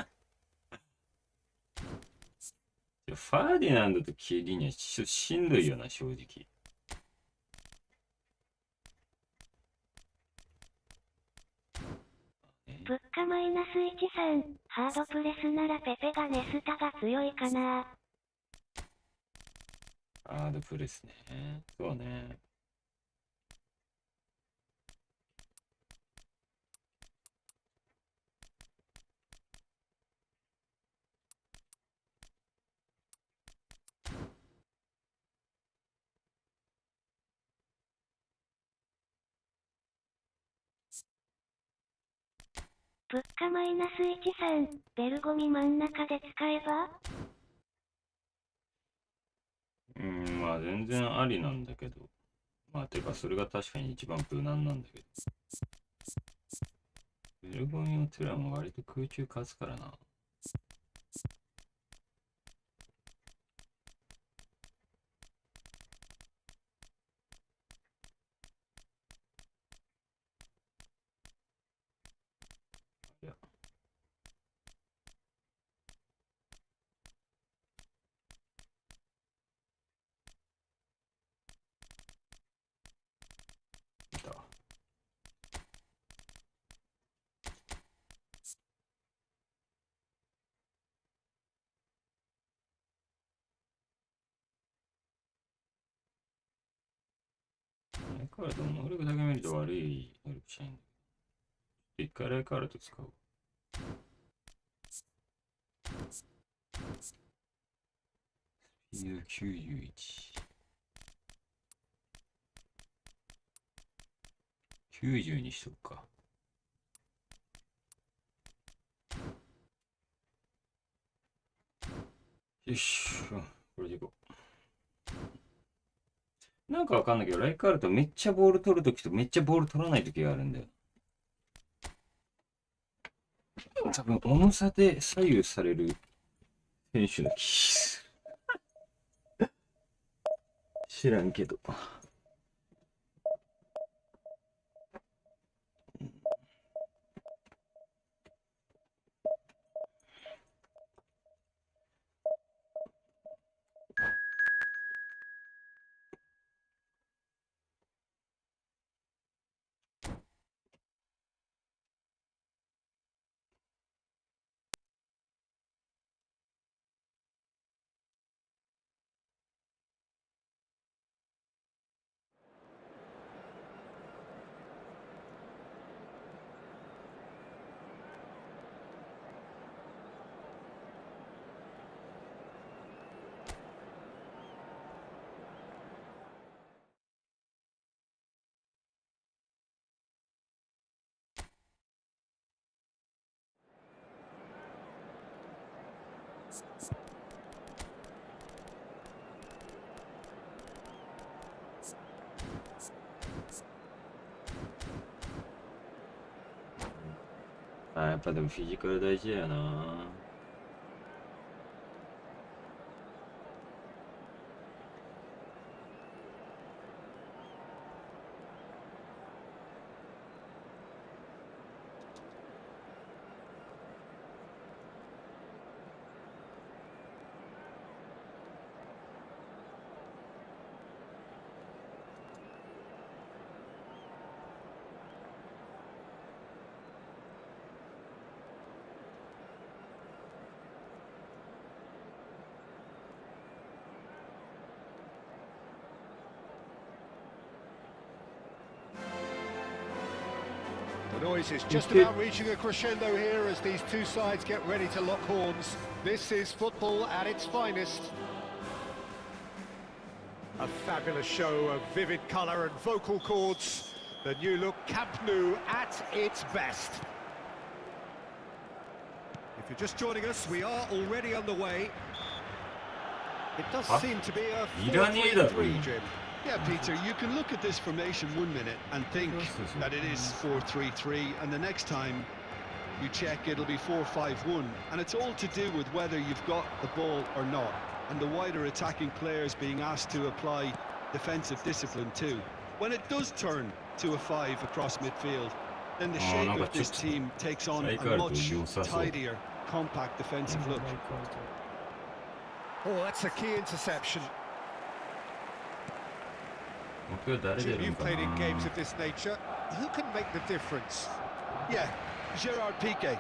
ァーディナンドとキエリにはちょっとしんどいよな、正直。物価マイナス13、ハードプレスならペペがネスタが強いかな。ハードプレスね。そうね。物価マイナス13、ベルゴミ真ん中で使えばまあ全然ありなんだけど。まあてかそれが確かに一番無難なんだけど。ベルゴミのテラも割と空中勝つからな。いや。いた。ライカールトの能力だけ見ると悪い能力しないんだけど。一回ライカールト使う。スピード91。90にしとくか。よし、これでいこう。なんかわかんないけど、ライカールトめっちゃボール取るときとめっちゃボール取らないときがあるんだよ。多分、重さで左右される選手の気する。知らんけど。やっぱでもフィジカル大事だよな。The noise is just about reaching a crescendo here as these two sides get ready to lock horns. This is football at its finest. A fabulous show of vivid colour and vocal cords. The new look Camp Nou at its best. If you're just joining us, we are already underway. It does seem to be a 4-3-3, Jim. Yeah, Peter, you can look at this formation 1 minute and think that it is 4-3-3, and the next time you check it'll be 4-5-1, and it's all to do with whether you've got the ball or not, and the wider attacking players being asked to apply defensive discipline too. When it does turn to a 5 across midfield, then the Oh, shape no, of this but team takes on a Striker much to use us all. tidier, compact defensive look. Oh, that's a key interception. 僕は誰出 Jim, るん you've か played in な games of this nature. Who can make the difference? Yeah, Gerard Piqué.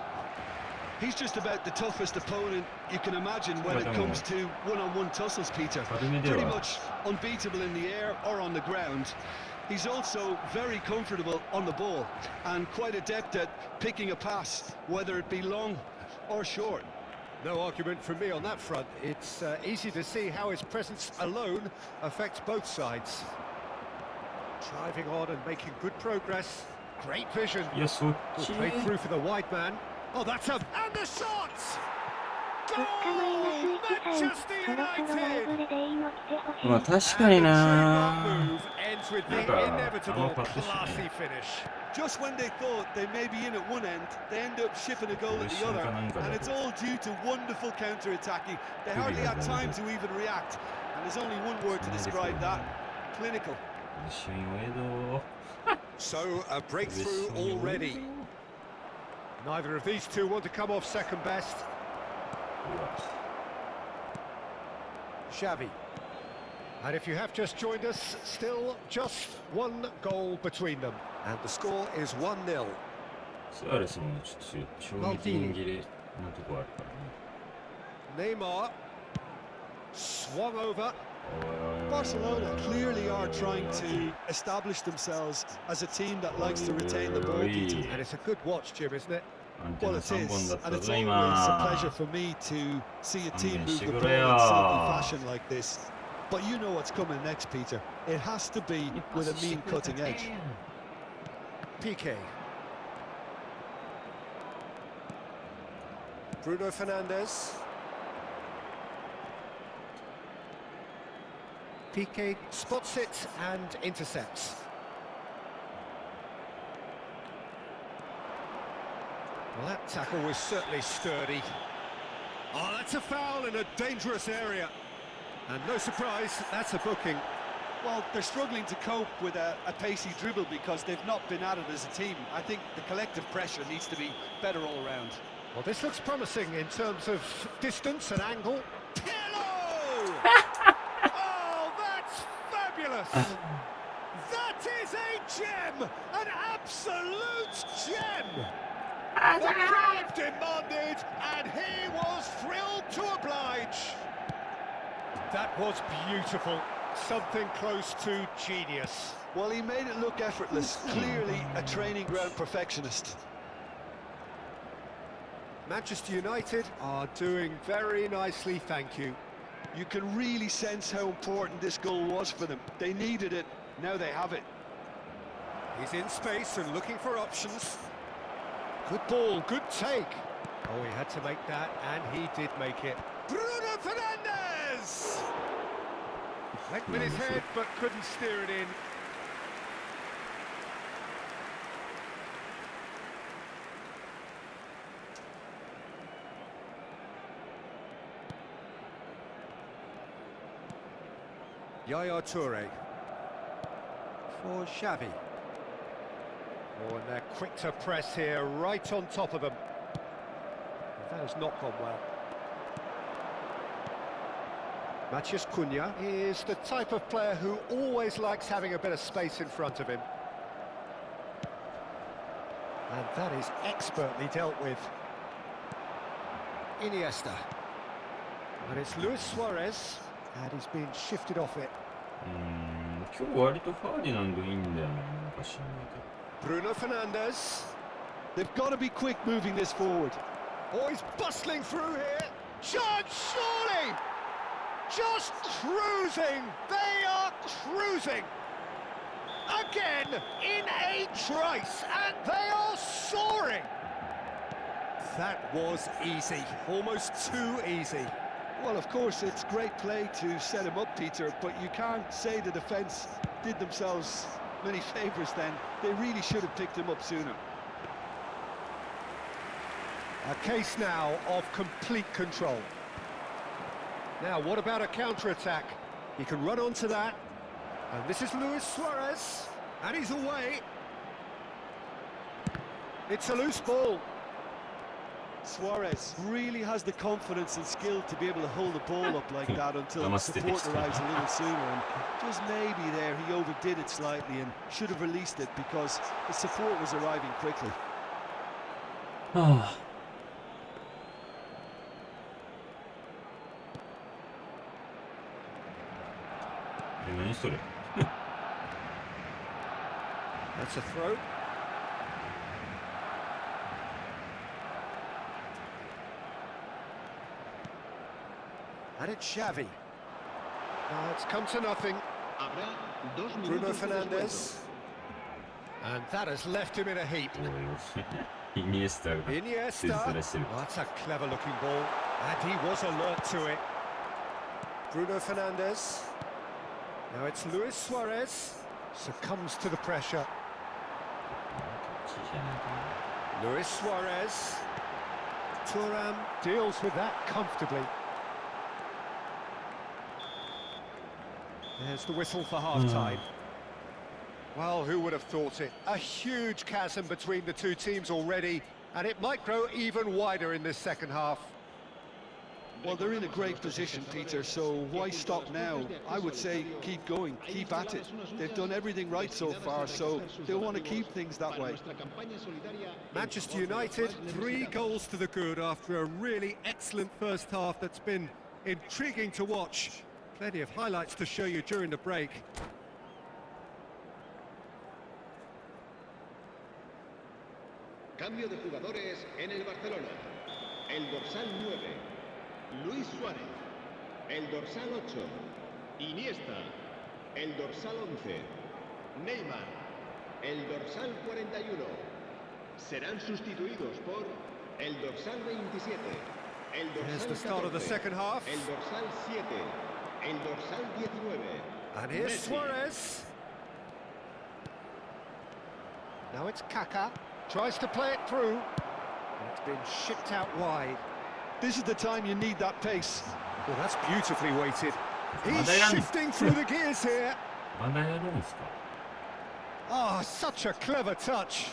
He's just about the toughest opponent you can imagine when it comes to one-on-one tussles, Peter. Pretty much unbeatable in the air or on the ground. He's also very comfortable on the ball and quite adept at picking a pass, whether it be long or short. No argument from me on that front. It's easy to see how his presence alone affects both sides. Driving on and making good progress. Great vision. いや、そっ Good ち play through for the wide man. Oh, that's a... And the shot! サッカーマイナス1さん、そろそろライブレでいいの来てほしい。まあ確かに And the な trademark move ends with the なんか inevitable パッとして classy finish. Just when they thought they may be in at one end, they end up shipping a goal at the other, and it's all due to wonderful counter-attacking. They hardly had time to even react, and there's only one word to describe that: clinical. 一瞬上 So, a breakthrough 戸 already. Neither of these two want to come off second best. うわ Xavi. And if you have just joined us, still just one goal between them. And the score is 1-0. スアレスもちょっと衝撃人切れのとこあるからね Neymar. Swung over. Barcelona clearly are trying to establish themselves as a team that likes to retain the ball, Peter. And it's a good watch, Jim, isn't it? アンテ Well, ナ it 3本 is, だっ and た it's ぞ always a 今 pleasure for me to see a team move the ball in Shigure. silky fashion like this. But you know what's coming next, Peter. It has to be with a mean cutting edge. Piqué. Bruno Fernandes. Piqué spots it and intercepts. Well, that tackle was certainly sturdy. Oh, that's a foul in a dangerous area. And no surprise, that's a booking. Well, they're struggling to cope with a pacey dribble because they've not been at it as a team. I think the collective pressure needs to be better all around. Well, this looks promising in terms of distance and angle. Pirlo! Oh, that's fabulous! That is a gem! An absolute gem! The crowd demanded, and he was thrilled to oblige. That was beautiful. Something close to genius. Well, he made it look effortless. Clearly a training ground perfectionist. Manchester United are doing very nicely, thank you. You can really sense how important this goal was for them. They needed it, now they have it. He's in space and looking for options. Good ball, good take. Oh, he had to make that, and he did make it. Bruno Fernandes! Went with his head, but couldn't steer it in. Yaya Toure for Xavi. Oh, and they're quick to press here, right on top of them. That has not gone well. Matheus Cunha is the type of player who always likes having a bit of space in front of him. And that is expertly dealt with. Iniesta. And it's Luis Suarez, and he's being shifted off it. 今日割とファーディナンドいいんだよね、なんか知んないけど Bruno Fernandes. They've got to be quick moving this forward. Oh, he's bustling through here. Chance, surely! Just cruising. They are cruising. Again, in a trice, and they are soaring. That was easy, almost too easy. Well, of course, it's great play to set him up, Peter, but you can't say the defence did themselves many favours then. They really should have picked him up sooner. A case now of complete control. Now, what about a counter-attack? He can run onto that. And this is Luis Suarez. And he's away. It's a loose ball. Suarez really has the confidence and skill to be able to hold the ball up like that until Namaste. support arrives a little sooner. And just maybe there he overdid it slightly and should have released it because the support was arriving quickly. はあ。何それ。 That's a throw. And it's Xavi. Now it's come to nothing. Bruno Fernandes. And that has left him in a heap. イニエスタが Iniesta. ずらしてる。 Oh, that's a clever looking ball. And he was alert to it. Bruno Fernandes. Now it's Luis Suarez. Succumbs to the pressure. Luis Suarez. Thuram deals with that comfortably. There's the whistle for half-time. Well, who would have thought it? A huge chasm between the two teams already, and it might grow even wider in this second half. Well, they're in a great position, Peter, so why stop now? I would say keep going, keep at it. They've done everything right so far, so they'll want to keep things that way. Manchester United, 3 goals to the good after a really excellent first half that's been intriguing to watch. Plenty of highlights to show you during the break. Cambio de jugadores en el Barcelona. El dorsal 9, Luis Suárez. El dorsal 8, Iniesta. El dorsal 11, Neymar. El dorsal 41. Serán sustituidos por el dorsal 27. El Here's dorsal the start of the 14, second half. el dorsal 7. El dorsal 19. And here's Messi. Suarez. Now it's Kaká. Tries to play it through. And it's been shipped out wide. This is the time you need that pace. Well, that's beautifully weighted. He's Madrid. shifting through the gears here. まだやるんですか。 Ah, such a clever touch.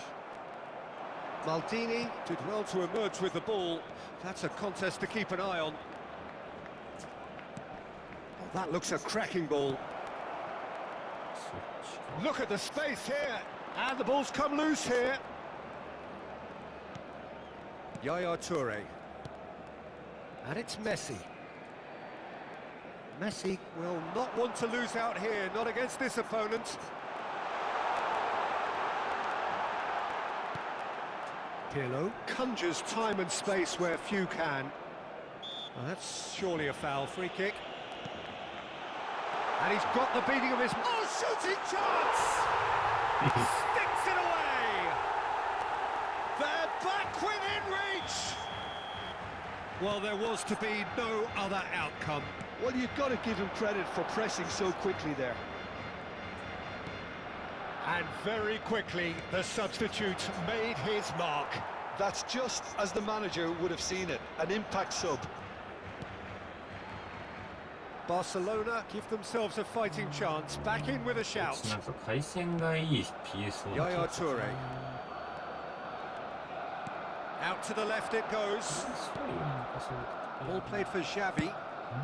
Maldini did well to emerge with the ball. That's a contest to keep an eye on. Oh, that looks a cracking ball. そっちか。 Look at the space here. And the ball's come loose here. Yaya Toure. And it's Messi. Messi will not want to lose out here, not against this opponent. Pirlo conjures time and space where few can. Well, that's surely a foul. Free kick. And he's got the beating of his... Oh, shooting chance! Sticks it away! They're back within reach! Well, there was to be no other outcome. Well, you've got to give him credit for pressing so quickly there. And very quickly, the substitute made his mark. That's just as the manager would have seen it, an impact sub. Barcelona give themselves a fighting chance, back in with a shout. なんか回線がいい PS を。 Yaya Toure. Out to the left it goes. そうよなんかそう。 Ball played for Xavi.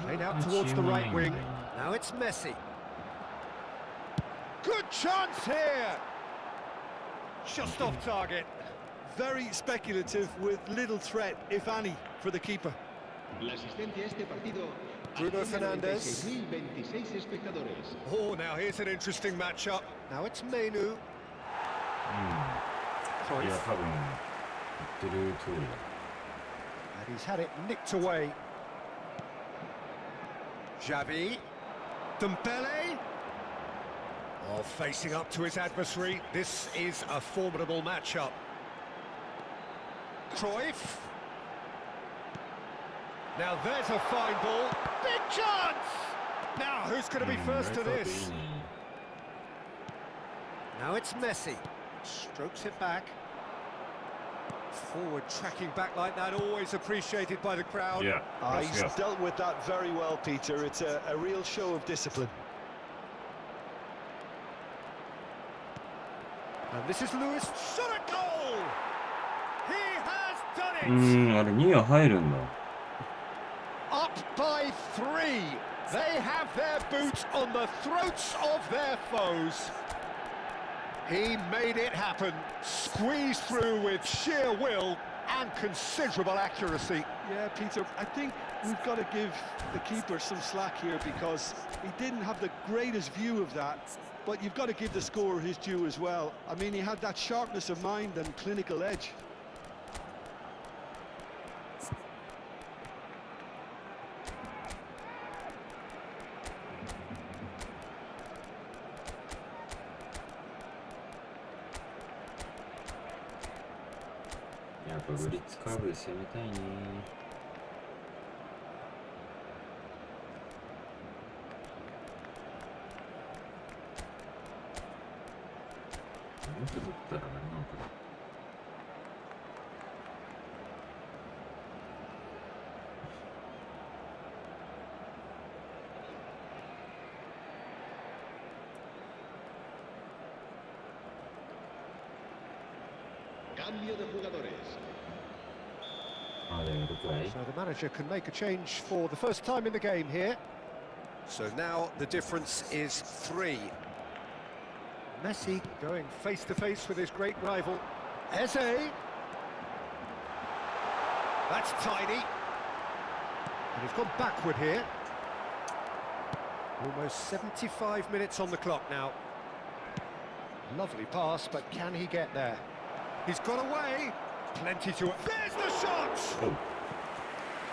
Played out towards the right wing. Now it's Messi. Good chance here! Just off target. Very speculative with little threat, if any, for the keeper. La asistencia a este partido. Bruno Fernandes. 26.026 espectadores. Oh, now here's an interesting matchup. Now it's Menu. いや、多分、言ってる通りだ。 And he's had it nicked away. Xavi. Dembele. Oh, facing up to his adversary. This is a formidable matchup. Cruyff. Now there's a fine ball. Big chance! Now who's going to be first to this? Now it's Messi. Strokes it back. Forward tracking back like that, always appreciated by the crowd. Yeah, He's dealt with that very well, Peter. It's a real show of discipline. And this is Lewis. Shot a goal! あれ2は入るんだ。Up by 3. They have their boots on the throats of their foes. He made it happen, squeezed through with sheer will and considerable accuracy. Yeah, Peter, I think we've got to give the keeper some slack here because he didn't have the greatest view of that, but you've got to give the scorer his due as well. I mean, he had that sharpness of mind and clinical edge.やっぱブリッツカーブで攻めたいね。もっと取ったらあれなのかな。Cambio de jugadores. So the manager can make a change for the first time in the game here. So now the difference is 3. Messi going face to face with his great rival, Eze. That's tidy. And he's gone backward here. Almost 75 minutes on the clock now. Lovely pass, but can he get there? He's got away. Plenty to it. There's the shot!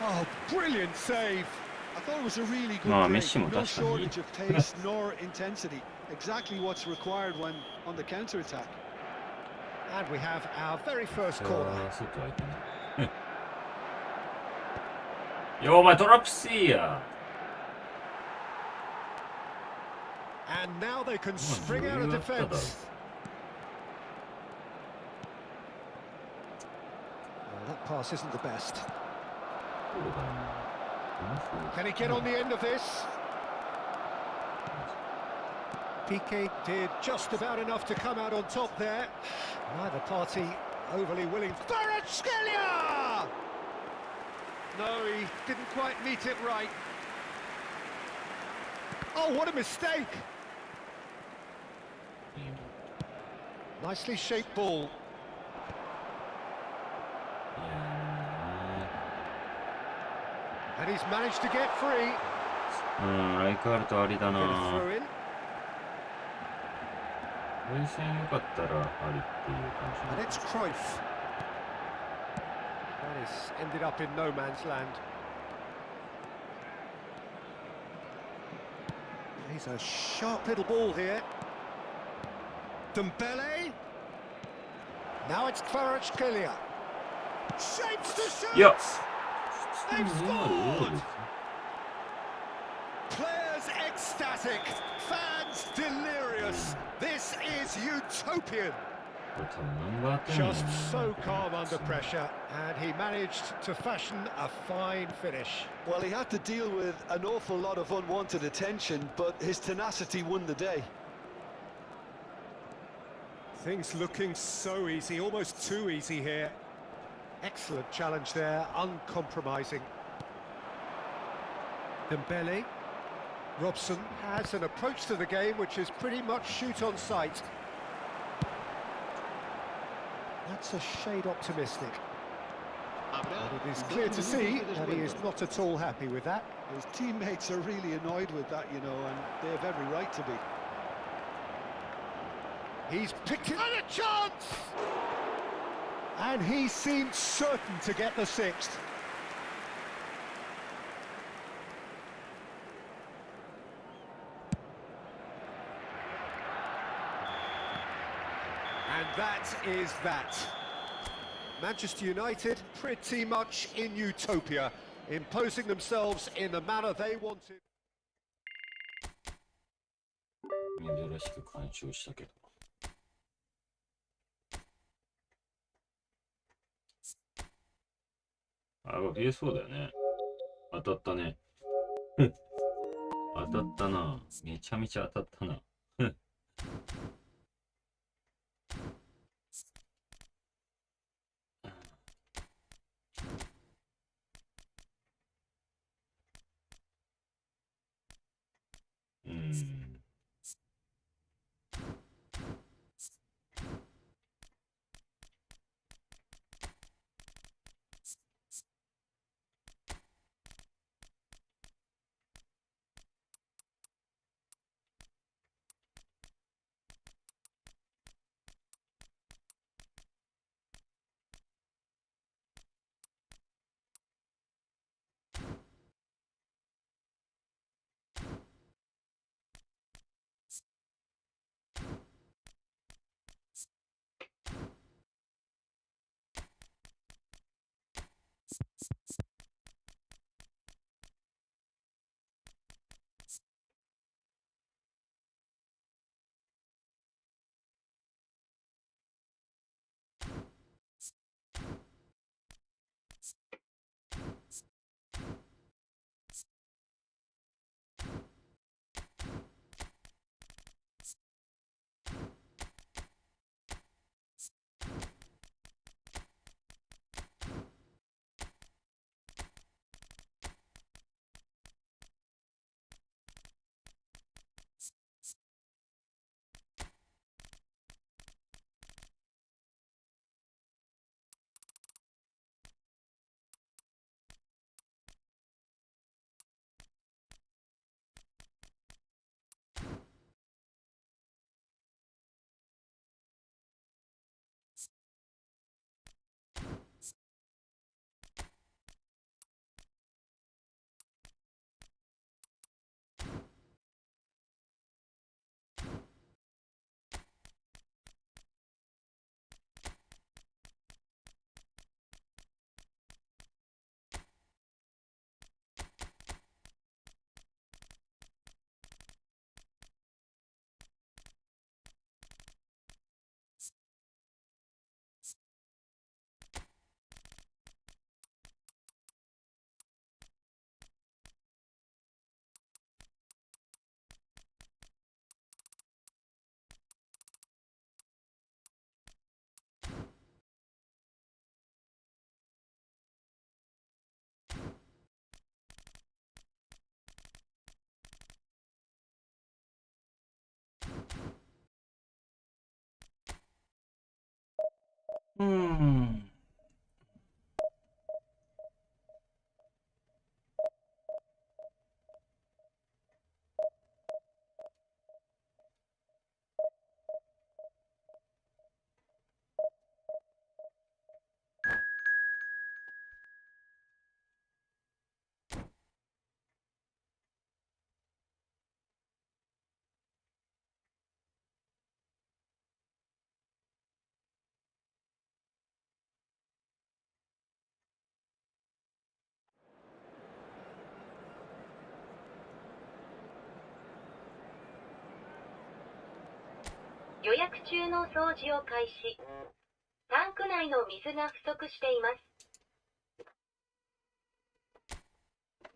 Oh, brilliant save. I thought it was a really good play. No shortage of pace nor intensity. Exactly what's required when on the counter-attack. And we have our very first corner. よお前トラップシーや。 And now they can spring out of defence. That pass isn't the best. Can he get on the end of this? Piqué did just about enough to come out on top there. Neither party overly willing. Kvaratskhelia! No, he didn't quite meet it right. Oh, what a mistake! Nicely shaped ball. And he's managed to get free. ライカールとありだ Get な。 a throw in. 前線良かったらありっていう感 And it's Cruyff. That is ended up in no man's land. He's a sharp little ball here. Dembele. Now it's Kvaratskhelia. Shapes to shoot. じ。いや。 They've scored. Players ecstatic, fans delirious. This is utopian. Just so calm under pressure, and he managed to fashion a fine finish. Well, he had to deal with an awful lot of unwanted attention, but his tenacity won the day. Things looking so easy, almost too easy here. Excellent challenge there, uncompromising. Dembele. Robson has an approach to the game which is pretty much shoot on sight. That's a shade optimistic. And it is clear to see that he is not at all happy with that. His teammates are really annoyed with that, you know, and they have every right to be. He's picked it, and a chance! And he seemed certain to get the sixth. And that is that. Manchester United pretty much in utopia, imposing themselves in the manner they wanted. 珍しく干渉したけど。あ、言えそうだよね。当たったね。当たったな。めちゃめちゃ当たったな。うーん。予約中の掃除を開始。タンク内の水が不足しています。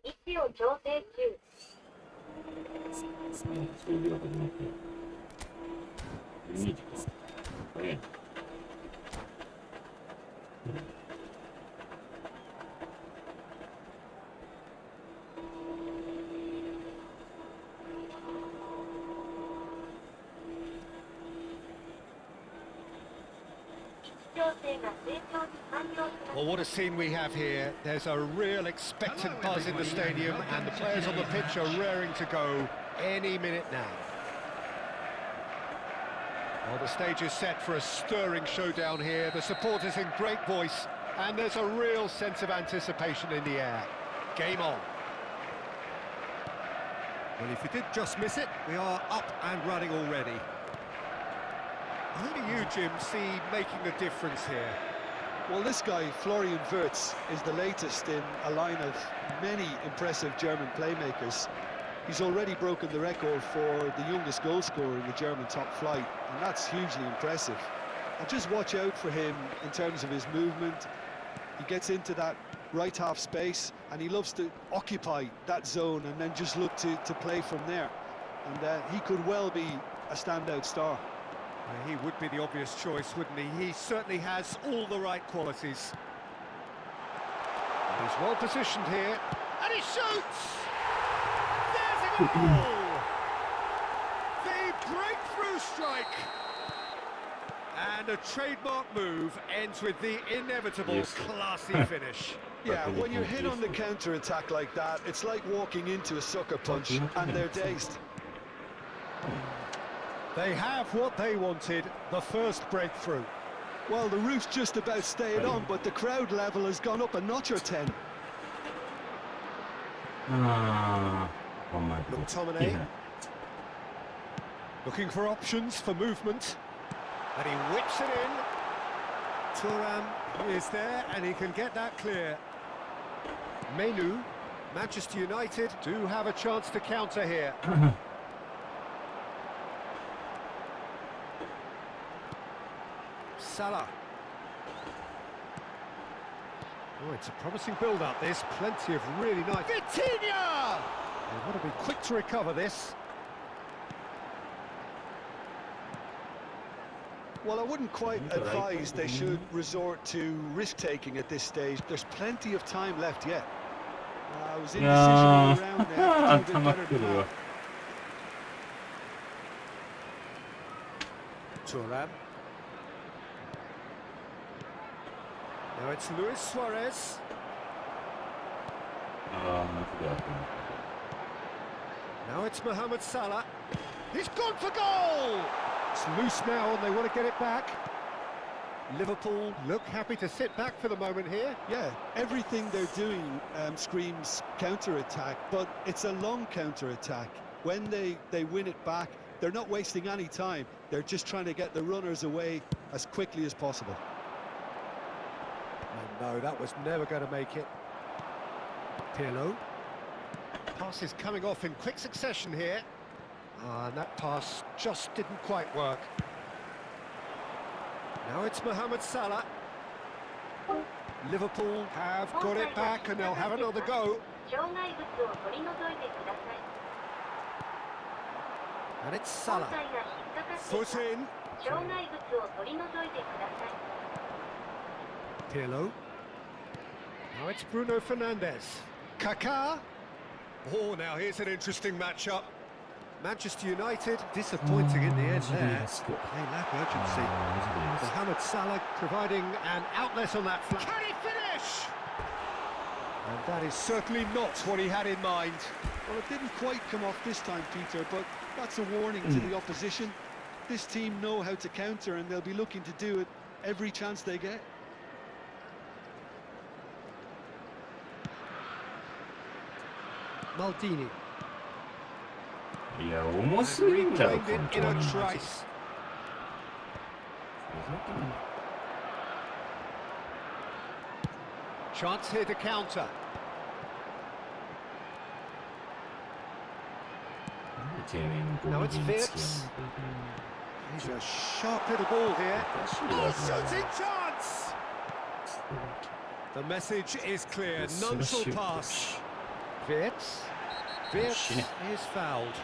位置を調整中。掃除が始まったよ。12時か。早いな。Well, what a scene we have here. There's a real expectant buzz in the stadium, and the players on the pitch are raring to go any minute now. Well, the stage is set for a stirring showdown here. The supporters in great voice, and there's a real sense of anticipation in the air. Game on. Well, if you did just miss it, we are up and running already. Who do you, Jim, see making the difference here? Well, this guy, Florian Wirtz, is the latest in a line of many impressive German playmakers. He's already broken the record for the youngest goal scorer in the German top flight, and that's hugely impressive. And just watch out for him in terms of his movement. He gets into that right half space, and he loves to occupy that zone and then just look to play from there. And he could well be a standout star. He would be the obvious choice, wouldn't he? He certainly has all the right qualities. And he's well positioned here, and he shoots! There's a goal! The breakthrough strike! And a trademark move ends with the inevitable classy finish. Yeah, when you're hit on the counter-attack like that, it's like walking into a sucker punch, and they're dazed. They have what they wanted, the first breakthrough. Well, the roof's just about stayed on, but the crowd level has gone up a notch or 10. McTominay. Looking for options for movement. And he whips it in. Thuram is there, and he can get that clear. Menu, Manchester United do have a chance to counter here. Salah. Oh, it's a promising build-up, this. Plenty of really nice... Vitinha! They want to be quick to recover this. Well, I wouldn't quite advise they should resort to risk-taking at this stage. There's plenty of time left yet. I was indecision all around there. Do a bit better than that. Thuram. Now it's Luis Suarez. Now it's Mohamed Salah. He's gone for goal! It's loose now and they want to get it back. Liverpool look happy to sit back for the moment here. Yeah, everything they're doing screams counter-attack, but it's a long counter-attack. When they win it back, they're not wasting any time. They're just trying to get the runners away as quickly as possible. Oh, no, that was never going to make it. Pirlo. Pass is coming off in quick succession here. And that pass just didn't quite work. Now it's Mohamed Salah. Liverpool have got it back and they'll have another go. And it's Salah. Foot in. Pirlo. Now it's Bruno Fernandes. Kaká. Oh, now here's an interesting matchup. Manchester United disappointing in the end there. They lack urgency. Mohamed Salah providing an outlet on that flank. Can he finish? And that is certainly not what he had in mind. Well, it didn't quite come off this time, Peter, but that's a warning to the opposition. This team know how to counter, and they'll be looking to do it every chance they get. Maldini. いや、重すぎんだろ、 Reclaimed この it ト in ー a ナメント。 trice. Chance here to counter. Now it's Vitz. He's a sharp little ball here. Oh, shooting chance! The message is clear. None shall pass. Vitz. Vitz is fouled.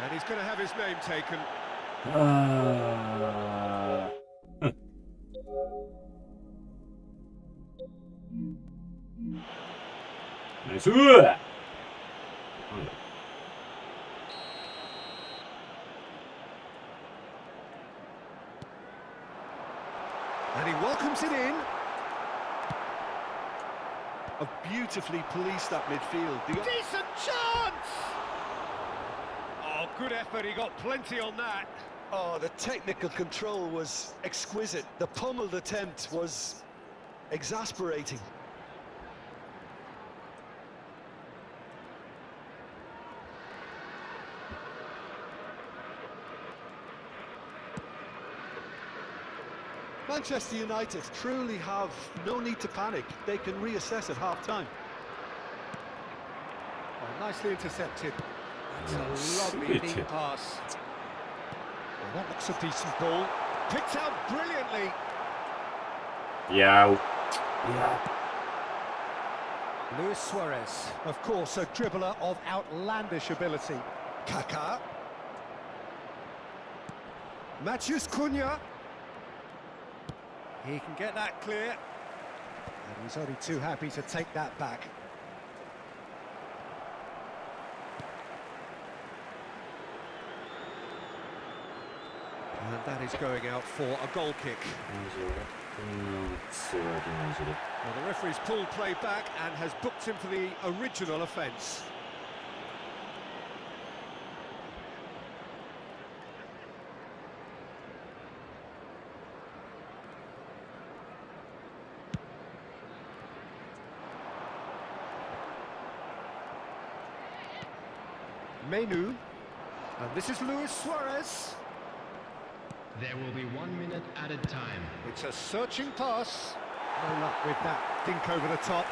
And he's going to have his name taken. ナイスー。 And he welcomes it in. A beautifully policed that midfield. Decent chance! Oh, good effort. He got plenty on that. Oh, the technical control was exquisite. The pummeled attempt was exasperating. Manchester United truly have no need to panic. They can reassess at half-time. Oh, nicely intercepted. That's a lovely deep pass. Well, that looks a decent ball. Picked out brilliantly. Yeah. Luis Suarez, of course, a dribbler of outlandish ability. Kaká. Matheus Cunha. He can get that clear. And he's only too happy to take that back. And that is going out for a goal kick. Well, the referee's pulled play back and has booked him for the original offence. Menu, and this is Luis Suarez. There will be 1 minute at a time. It's a searching pass. No luck with that dink over the top.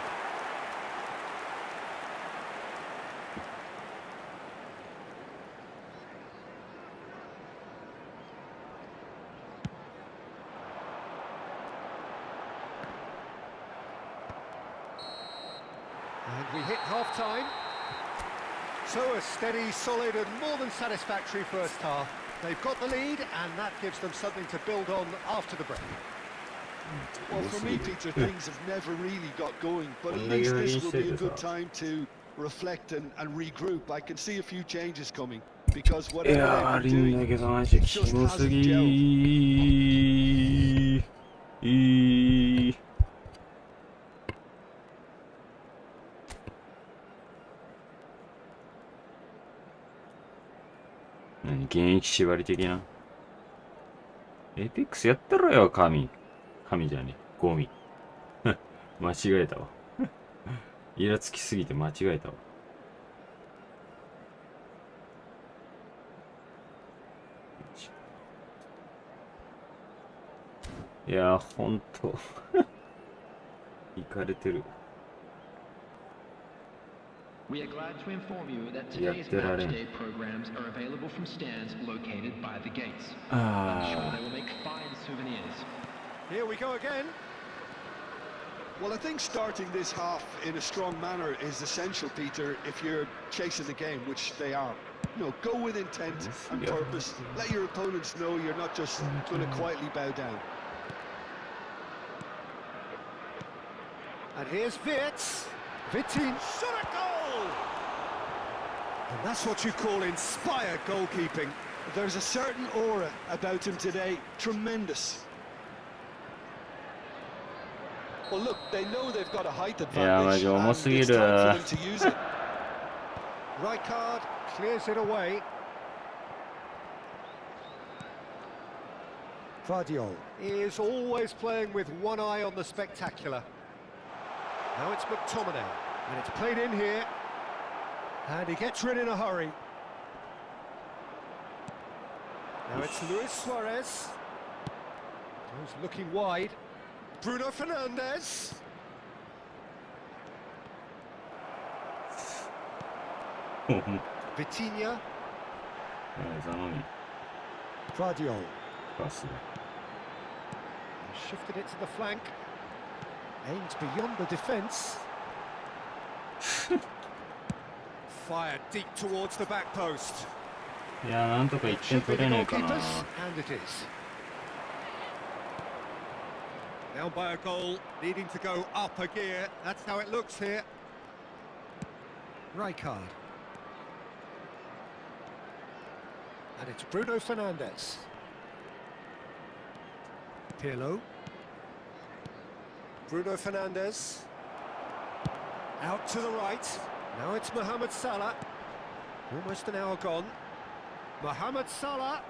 And we hit half-time. So a steady, solid and more than satisfactory first half. They've got the lead and that gives them something to build on after the break. Well, for me, Peter, things have never really got going, but at least this will be a good time to reflect and regroup. I can see a few changes coming, because whatever they've been doing, it just hasn't gelled. 現役縛り的な。エイペックスやったろよ、神じゃねえ、ゴミ。間違えたわ。イラつきすぎて間違えたわ。いやー、ほんと。いかれてる。We are glad to inform you that today's matchday programs are available from stands located by the gates. I'm sure they will make fine souvenirs. Here we go again. Well, I think starting this half in a strong manner is essential, Peter, if you're chasing the game, which they are. You know, go with intent and purpose. Let your opponents know you're not just going to quietly bow down. And here's Vitz. Vitin, shot a goal! And that's what you call inspired goalkeeping. There's a certain aura about him today. Tremendous. Well, look, they know they've got a height advantage, and it's time for them to use it. Rijkaard clears it away. Vardiol is always playing with one eye on the spectacular. Now it's McTominay, and it's played in here. And he gets rid in a hurry. Now it's Luis Suarez. Who's looking wide. Bruno Fernandes. Vitinha. Vardiol. Shifted it to the flank. Aims beyond the defence. Fired deep towards the back post. いやー、なんとか1点取れねえかな。 And it is. Now by a goal, needing to go up a gear. That's how it looks here. Rijkaard. And it's Bruno Fernandes. Pirlo. Bruno Fernandes. Out to the right. Now it's Mohamed Salah. Almost an hour gone. Mohamed Salah.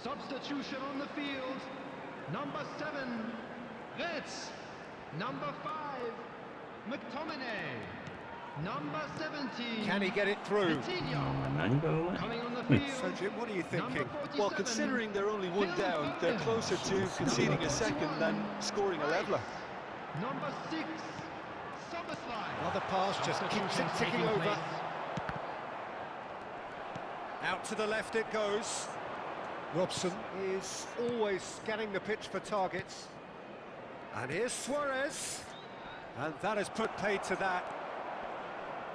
Substitution on the field. Number 7, Reds. Number 5, McTominay. Number 17. Can he get it through? Coming on the field. So Jim, what are you thinking? Well, considering they're only one down, they're closer to conceding a second than scoring a leveler. Number 6, Soberslide. Another pass just keeps it ticking over. Out to the left it goes. Robson is always scanning the pitch for targets. And here's Suarez. And that has put paid to that.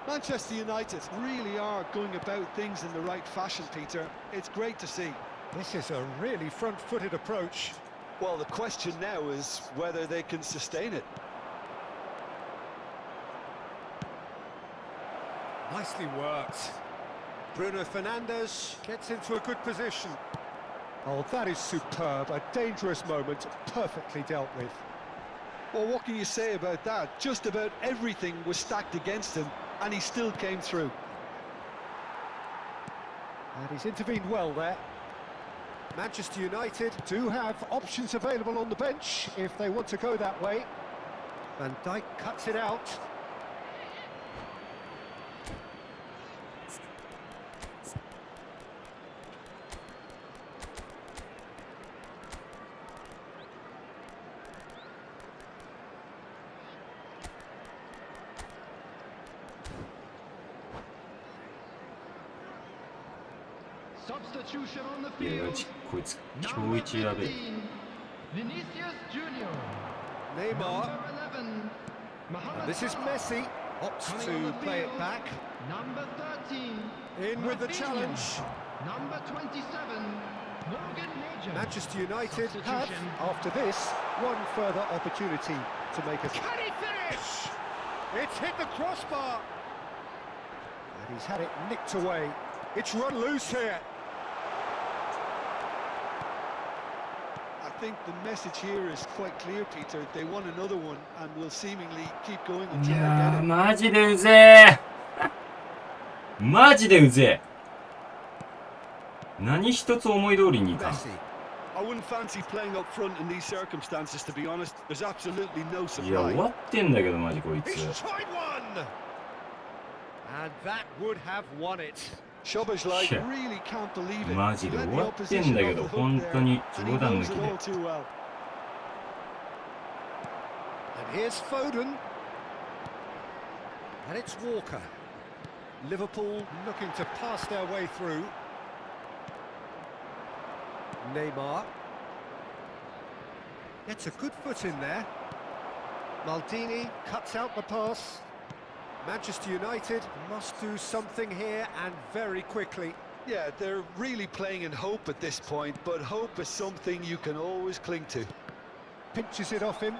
Manchester United really are going about things in the right fashion, Peter. It's great to see. This is a really front-footed approach. Well, the question now is whether they can sustain it. Nicely worked. Bruno Fernandes gets into a good position. Oh, that is superb. A dangerous moment, perfectly dealt with. Well, what can you say about that? Just about everything was stacked against him, and he still came through. And he's intervened well there. Manchester United do have options available on the bench if they want to go that way. Van Dijk cuts it out. Substitution on the いや、 field. こいつ今日一やべえ。 Vinicius Junior. Neymar. Number 11, Mohamed And this is Salah. Messi. Opts to play it back. Number 13. In with the Rafinha. challenge. Number 27, Morgan Rogers. Manchester United have, Substitution. after this, one further opportunity to make a... Can he finish? It's hit the crossbar. And he's had it nicked away. It's run loose here. I think the message here is quite clear, Peter. They want another one and will seemingly keep going い until they や get ー、 it. マジでうぜえ。マジでうぜえ。何一つ思い通りにいかん。 Messi. I wouldn't fancy playing up front in these circumstances, to be honest. There's absolutely no いや、終 supply. わってんだけど、マジこいつ。 He's tried one. And that would have won it. Szoboszlai Shit. really can't believe it. マジ He で let 終 the わってん opposition だけ off ど、 the hook 本 there, 当に and he 冗談抜 knows き it で。 all too well. And here's Foden. And it's Walker. Liverpool looking to pass their way through. Neymar. Gets a good foot in there. Maldini cuts out the pass. Manchester United must do something here, and very quickly. Yeah, they're really playing in hope at this point, but hope is something you can always cling to. Pinches it off him.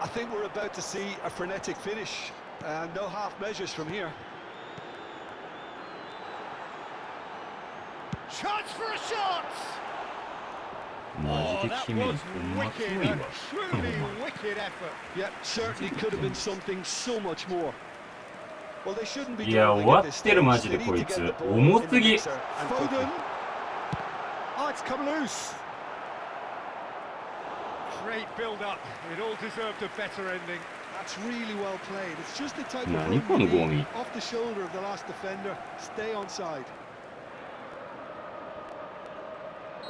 I think we're about to see a frenetic finish, and no half measures from here. Chance for a shot! マジで君、ほんますごいわ。 Truly wicked effort. Yeah, certainly could have been something so much more. Well, they shouldn't be いや、 drawing 終わ at っ this てる stage. マジ They で need こ to い get つ。 the ball 重 in す the ぎ。 mixer and quickly. Foden. Oh, it's come loose. Great build-up. It all deserved a better ending. That's really well played. It's just the type of 何 run この you ゴ need. ミ。 Off the shoulder of the last defender. Stay onside.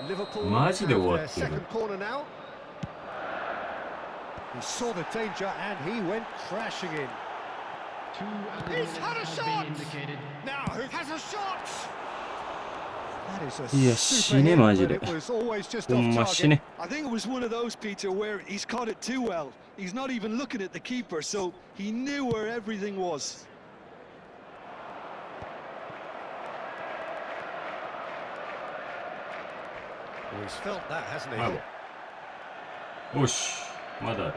Liverpool マジで終わ have っ their てる。 second corner now. He saw the danger and he went crashing in. Two He's early had a goals shot! have been indicated. Now who has a shot? That is a いや、 super 死ね hit, マジ but で。 it was always just ほ off んま死 target. ね。 I think it was one of those, Peter, where he's caught it too well. He's not even looking at the keeper, so he knew where everything was. Well, he's felt that, hasn't あ he? よし、まだある。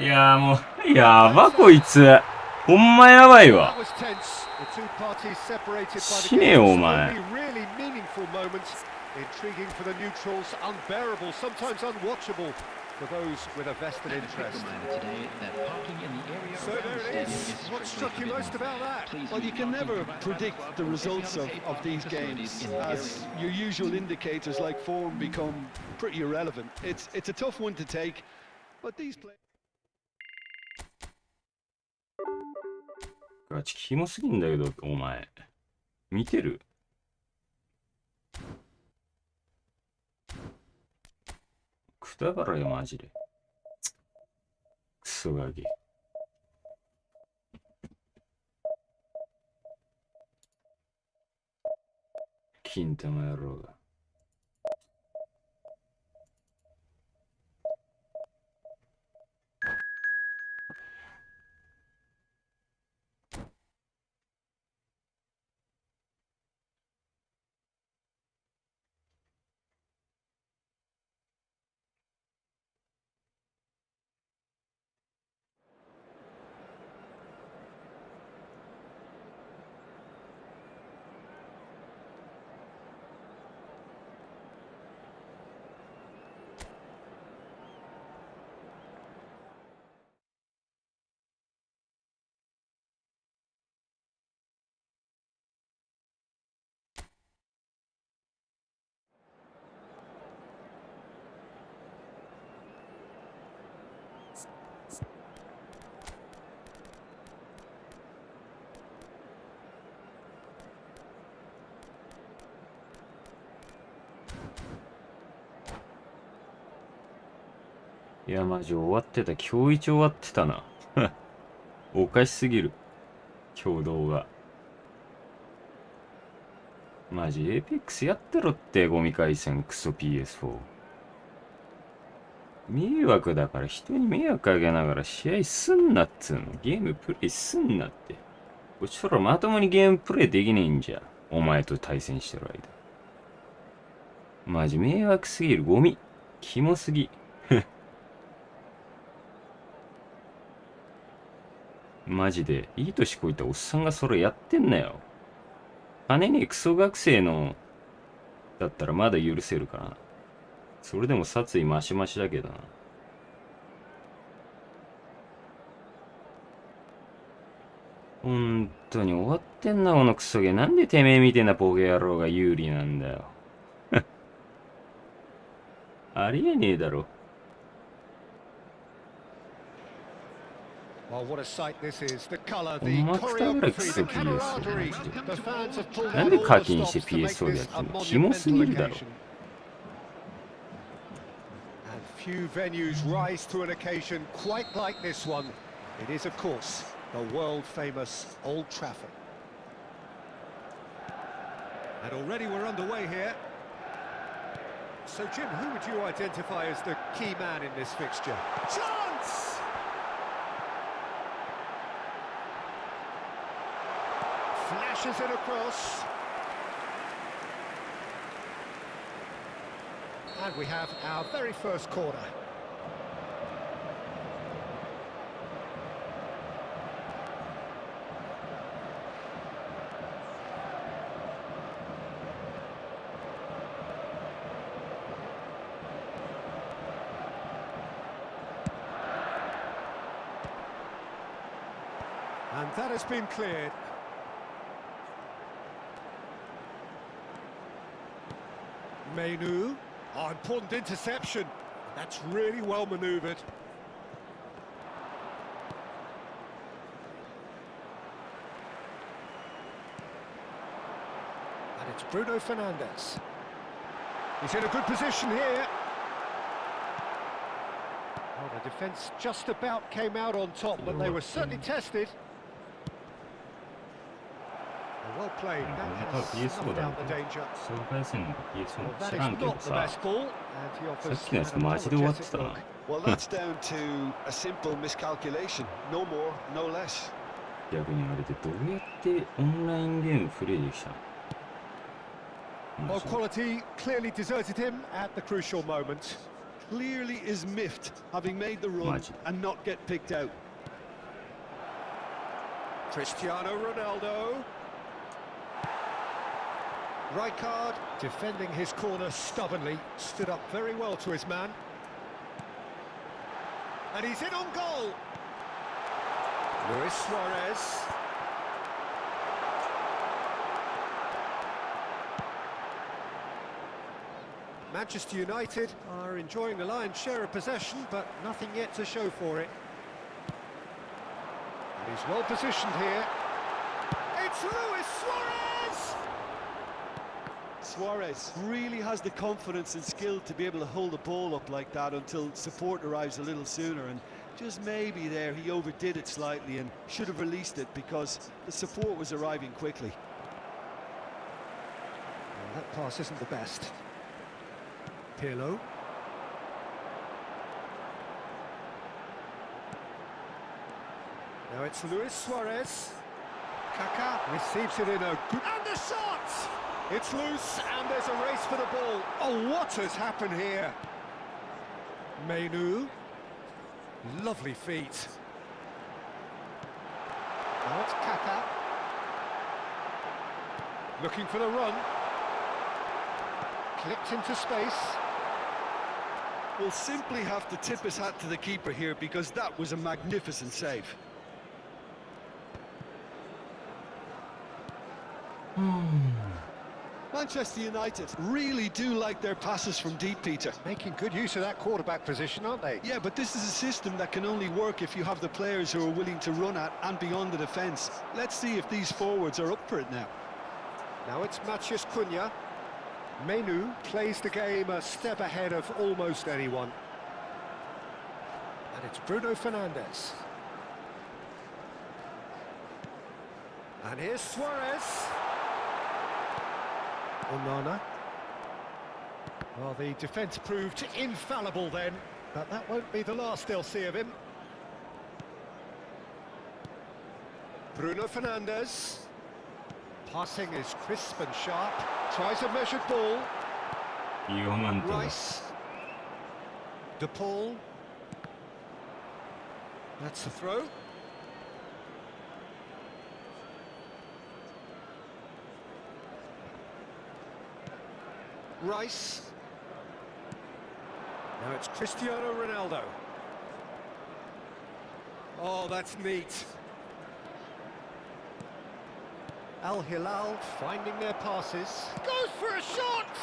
いやーもう、やばこいつ。ほんまやばいわ。 That was tense. The two parties separated by the 死ねよ、お game. 前。 Only really meaningful moments. Intriguing for the neutrals, unbearable, sometimes unwatchable for those with a vested And a quick interest. reminder today that parking in the area So around the there it stadium is. is What strictly struck you most forbidden. about that? Please Well, you use can parking never provided by the predict club the or any results other of paid parking these facilities games, in the as area. your usual indicators like form become pretty irrelevant. It's a tough one to take, but these players... ガチキモすぎんだけど、お前。見てる？くだからよ、マジで。クソガキ。金玉野郎が。いや、マジ終わってた。今日一終わってたな。おかしすぎる。今日動画。マジ、エーペックスやってろって、ゴミ回線、クソ PS4。迷惑だから人に迷惑かけながら試合すんなっつうの。ゲームプレイすんなって。こちらまともにゲームプレイできねえんじゃ。お前と対戦してる間。マジ迷惑すぎる。ゴミ。キモすぎ。マジで、いい年こいたおっさんがそれやってんなよ。金にクソ学生の、だったらまだ許せるからな。それでも殺意マシマシだけどな。ほんとに終わってんな、このクソゲー。なんでてめえみてえなボケ野郎が有利なんだよ。ありえねえだろ。Well, what a sight this is. The colour, ほ the んまくたぐらいク choreography, ソ the キですよ。 camaraderie. The fans have pulled な out んで all 課 the 金して stops to make PS4 でや this って a んの？キモすぎ monumental るだろ。 occasion. And Few venues rise to an occasion quite like this one. It is, of course, the world-famous Old Trafford. And already we're underway here. So, Jim, who would you identify as the key man in this fixture? Chance! Flashes it across. And we have our very first corner. And that has been cleared. Menu. Oh, important interception. That's really well manoeuvred. And it's Bruno Fernandes. He's in a good position here. Oh, the defence just about came out on top, but they were certainly tested. Well played. That has snuffed out the danger. Well, that is not the best ball, and he offers an apologetic look. Well, that's down to a simple miscalculation. No more, no less. 逆にあれでどうやってオンラインゲームプレイできたの？ Well, quality clearly deserted him at the crucial moment. Clearly is miffed, having made the run and not get picked out. Cristiano Ronaldo. Rijkaard defending his corner stubbornly, stood up very well to his man. And he's in on goal. Luis Suarez. Manchester United are enjoying the lion's share of possession, but nothing yet to show for it. And he's well positioned here. It's Luis Suarez! Suarez really has the confidence and skill to be able to hold the ball up like that until support arrives a little sooner, and just maybe there he overdid it slightly and should have released it because the support was arriving quickly. Well, that pass isn't the best. Pirlo. Now it's Luis Suarez. Kaká receives it in a good... And the shot! It's loose, and there's a race for the ball. Oh, what has happened here? Menu. Lovely feet. Now it's Kaká. Looking for the run. Clipped into space. We'll simply have to tip his hat to the keeper here because that was a magnificent save. Manchester United really do like their passes from deep, Peter. Making good use of that quarterback position, aren't they? Yeah, but this is a system that can only work if you have the players who are willing to run at and beyond the defence. Let's see if these forwards are up for it now. Now it's Matheus Cunha. Menu plays the game a step ahead of almost anyone. And it's Bruno Fernandes. And here's Suarez. Onana. Well, the defence proved infallible then, but that won't be the last they'll see of him. Bruno Fernandes. Passing is crisp and sharp. Tries a measured ball. Rice. De Paul. That's the throw. Rice. Now it's Cristiano Ronaldo. Oh, that's neat. Al Hilal finding their passes. Goes for a shot!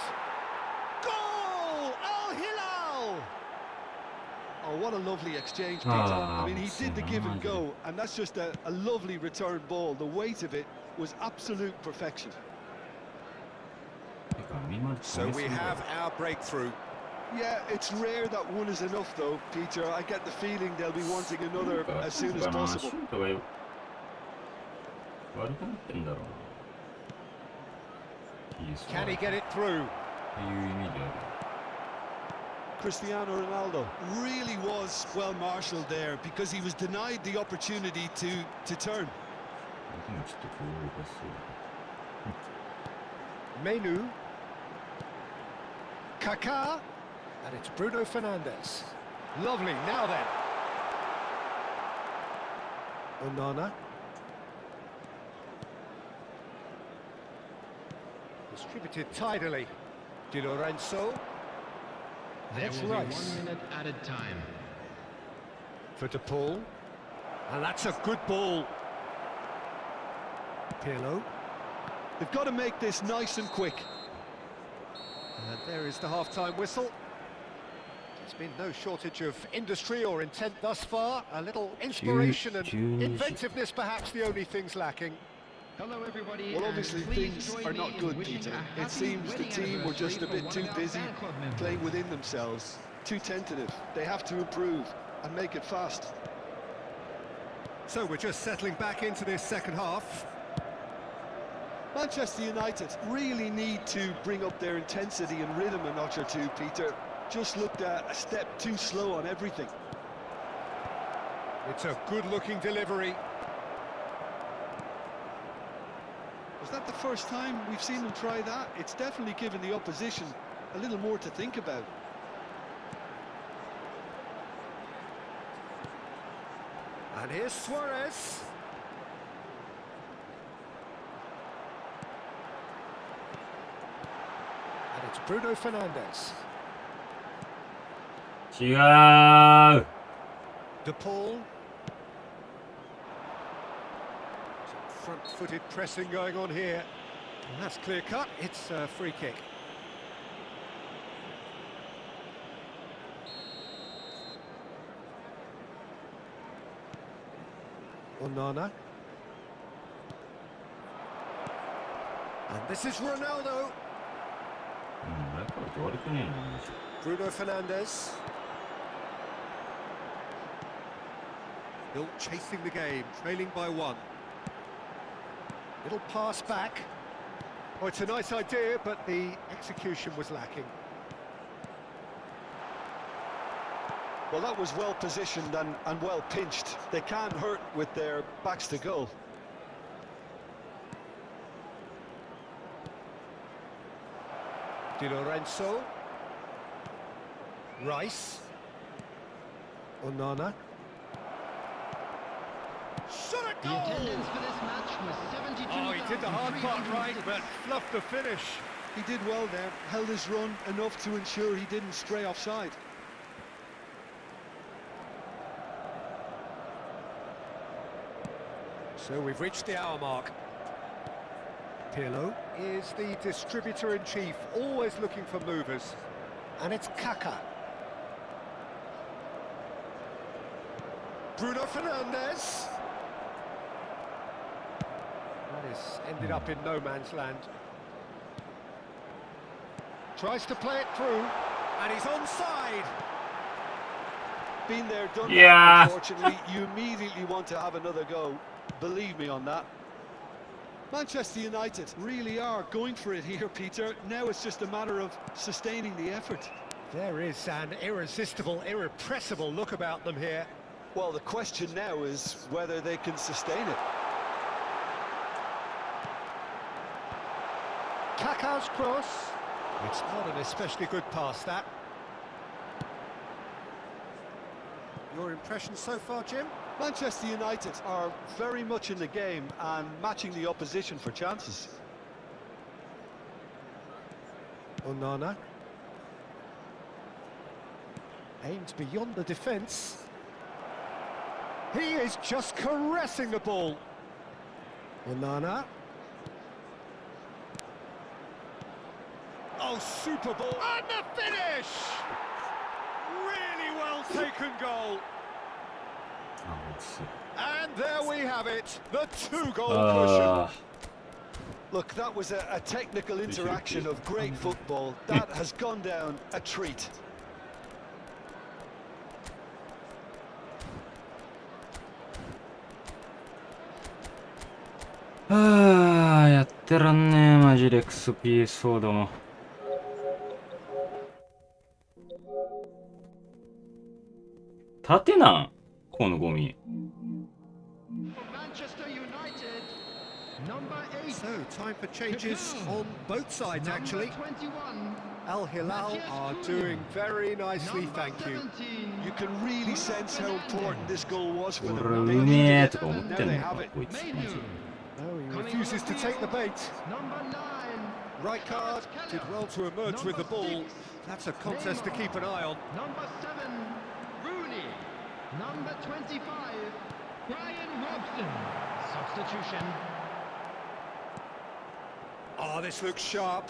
Goal! Al Hilal! Oh, what a lovely exchange, Peter. I mean, he did the give and go, and that's just a lovely return ball. The weight of it was absolute perfection. So we have our breakthrough. Yeah, it's rare that one is enough though, Peter. I get the feeling they'll be wanting another as soon as possible. シュートが悪くなってんだろうな。いいですね。 Can he get it through? っていう意味である。 Cristiano Ronaldo. Really was well marshalled there because he was denied the opportunity to turn. でもちょっとこうがそう。 Menu. Kaká. And it's Bruno Fernandes. Lovely, now then. Onana. Distributed tidily. Di Lorenzo. There That's will be Rice. 1 minute added time. For De Paul. And that's a good ball. Pirlo. They've got to make this nice and quick. And there is the half-time whistle. There's been no shortage of industry or intent thus far. A little inspiration and inventiveness perhaps the only things lacking. Hello, everybody. Well, obviously things are not good, Peter. It seems the team were just a bit too busy playing within themselves, too tentative. They have to improve and make it fast. So we're just settling back into this second half. Manchester United really need to bring up their intensity and rhythm a notch or two, Peter. Just looked a step too slow on everything. It's a good-looking delivery. Was that the first time we've seen them try that? It's definitely given the opposition a little more to think about. And here's Suarez. And it's Bruno Fernandes. 違う。 De Paul. Some front-footed pressing going on here. And that's clear-cut. It's a free kick. Onana. And this is Ronaldo. うん、やっぱり悪くねえな。 Bruno Fernandes. Still chasing the game, trailing by 1. Little pass back. Oh, it's a nice idea, but the execution was lacking. Well, that was well positioned and well pinched. They can't hurt with their backs to goal. Di Lorenzo. Rice. Onana. Shot a The goal! attendance for this match was 72,300. Oh, he did the hard part right, but fluffed the finish. He did well there, held his run enough to ensure he didn't stray offside. So we've reached the hour mark. Pirlo is the distributor-in-chief, always looking for movers. And it's Kaká. Bruno Fernandes. That is ended up in no man's land. Tries to play it through, and he's onside. Been there, done Yeah. that, unfortunately. You immediately want to have another go. Believe me on that. Manchester United really are going for it here, Peter. Now it's just a matter of sustaining the effort. There is an irresistible, irrepressible look about them here. Well, the question now is whether they can sustain it. Kaká's cross. It's not an especially good pass, that. Your impression so far, Jim? Manchester United are very much in the game and matching the opposition for chances. Onana. Aims beyond the defence. He is just caressing the ball. Onana. Oh, super ball. And the finish! Really well taken goal. And there we have it, the two-goal cushion. Look, that was a technical interaction of great football. That has gone down a treat. ああ、やってらんねえ、マジでクソ PSO ども。立てなんこのゴミ。So, time for changes on both sides, actually. Al Hilal are doing very nicely, thank you. You can really sense how important this goal was for これ them. う They め needed え it, とか思っ and て now ん they のか have it. こいつマジで。 No, he refuses to take the bait. Right card, did well to emerge with the ball. That's a contest to keep an eye on. Number 7, Rooney. Number 25, Brian Robson. Substitution. Oh, this looks sharp.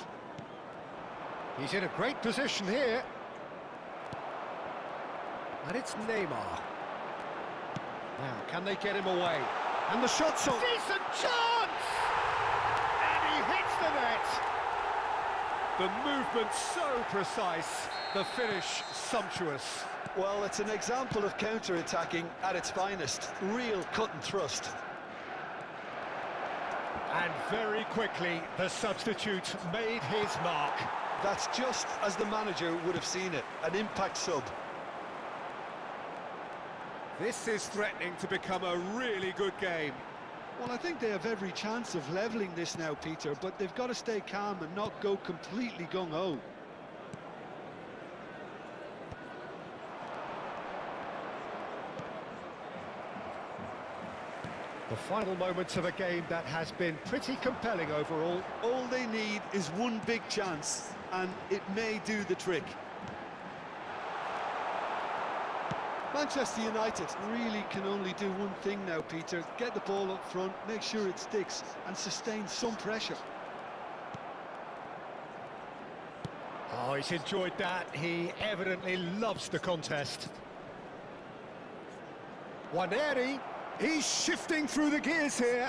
He's in a great position here. And it's Neymar. Now, can they get him away? And the shot's on. Decent chance! And he hits the net. The movement so precise, the finish sumptuous. Well, it's an example of counter-attacking at its finest. Real cut and thrust. And very quickly, the substitute made his mark. That's just as the manager would have seen it. An impact sub. This is threatening to become a really good game. Well, I think they have every chance of levelling this now, Peter, but they've got to stay calm and not go completely gung-ho. The final moments of a game that has been pretty compelling overall. All they need is one big chance, and it may do the trick. Manchester United really can only do one thing now, Peter. Get the ball up front, make sure it sticks, and sustain some pressure. Oh, he's enjoyed that. He evidently loves the contest. Waneri, he's shifting through the gears here.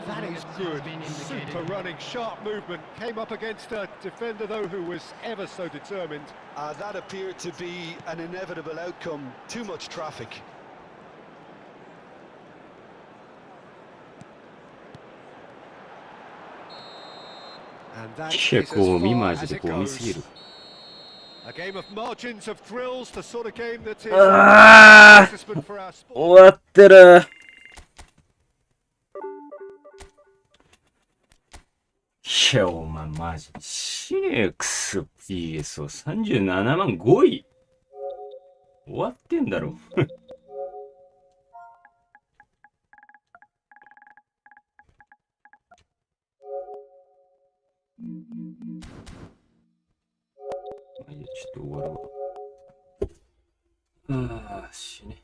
That is good. Super running, sharp movement. Came up against a defender, though, who was ever so determined. That appeared to be an inevitable outcome. Too much traffic. And that シェ is コ as ミ far マ as ジで it ゴミすぎ goes. る。A game of margins of thrills, the sort of game that is ああ advertisement for our sport. 終わってる。いや、お前マジでシネクス PSO37 万5位。終わってんだろ。ちょっと終わるわ。ああ、死ね。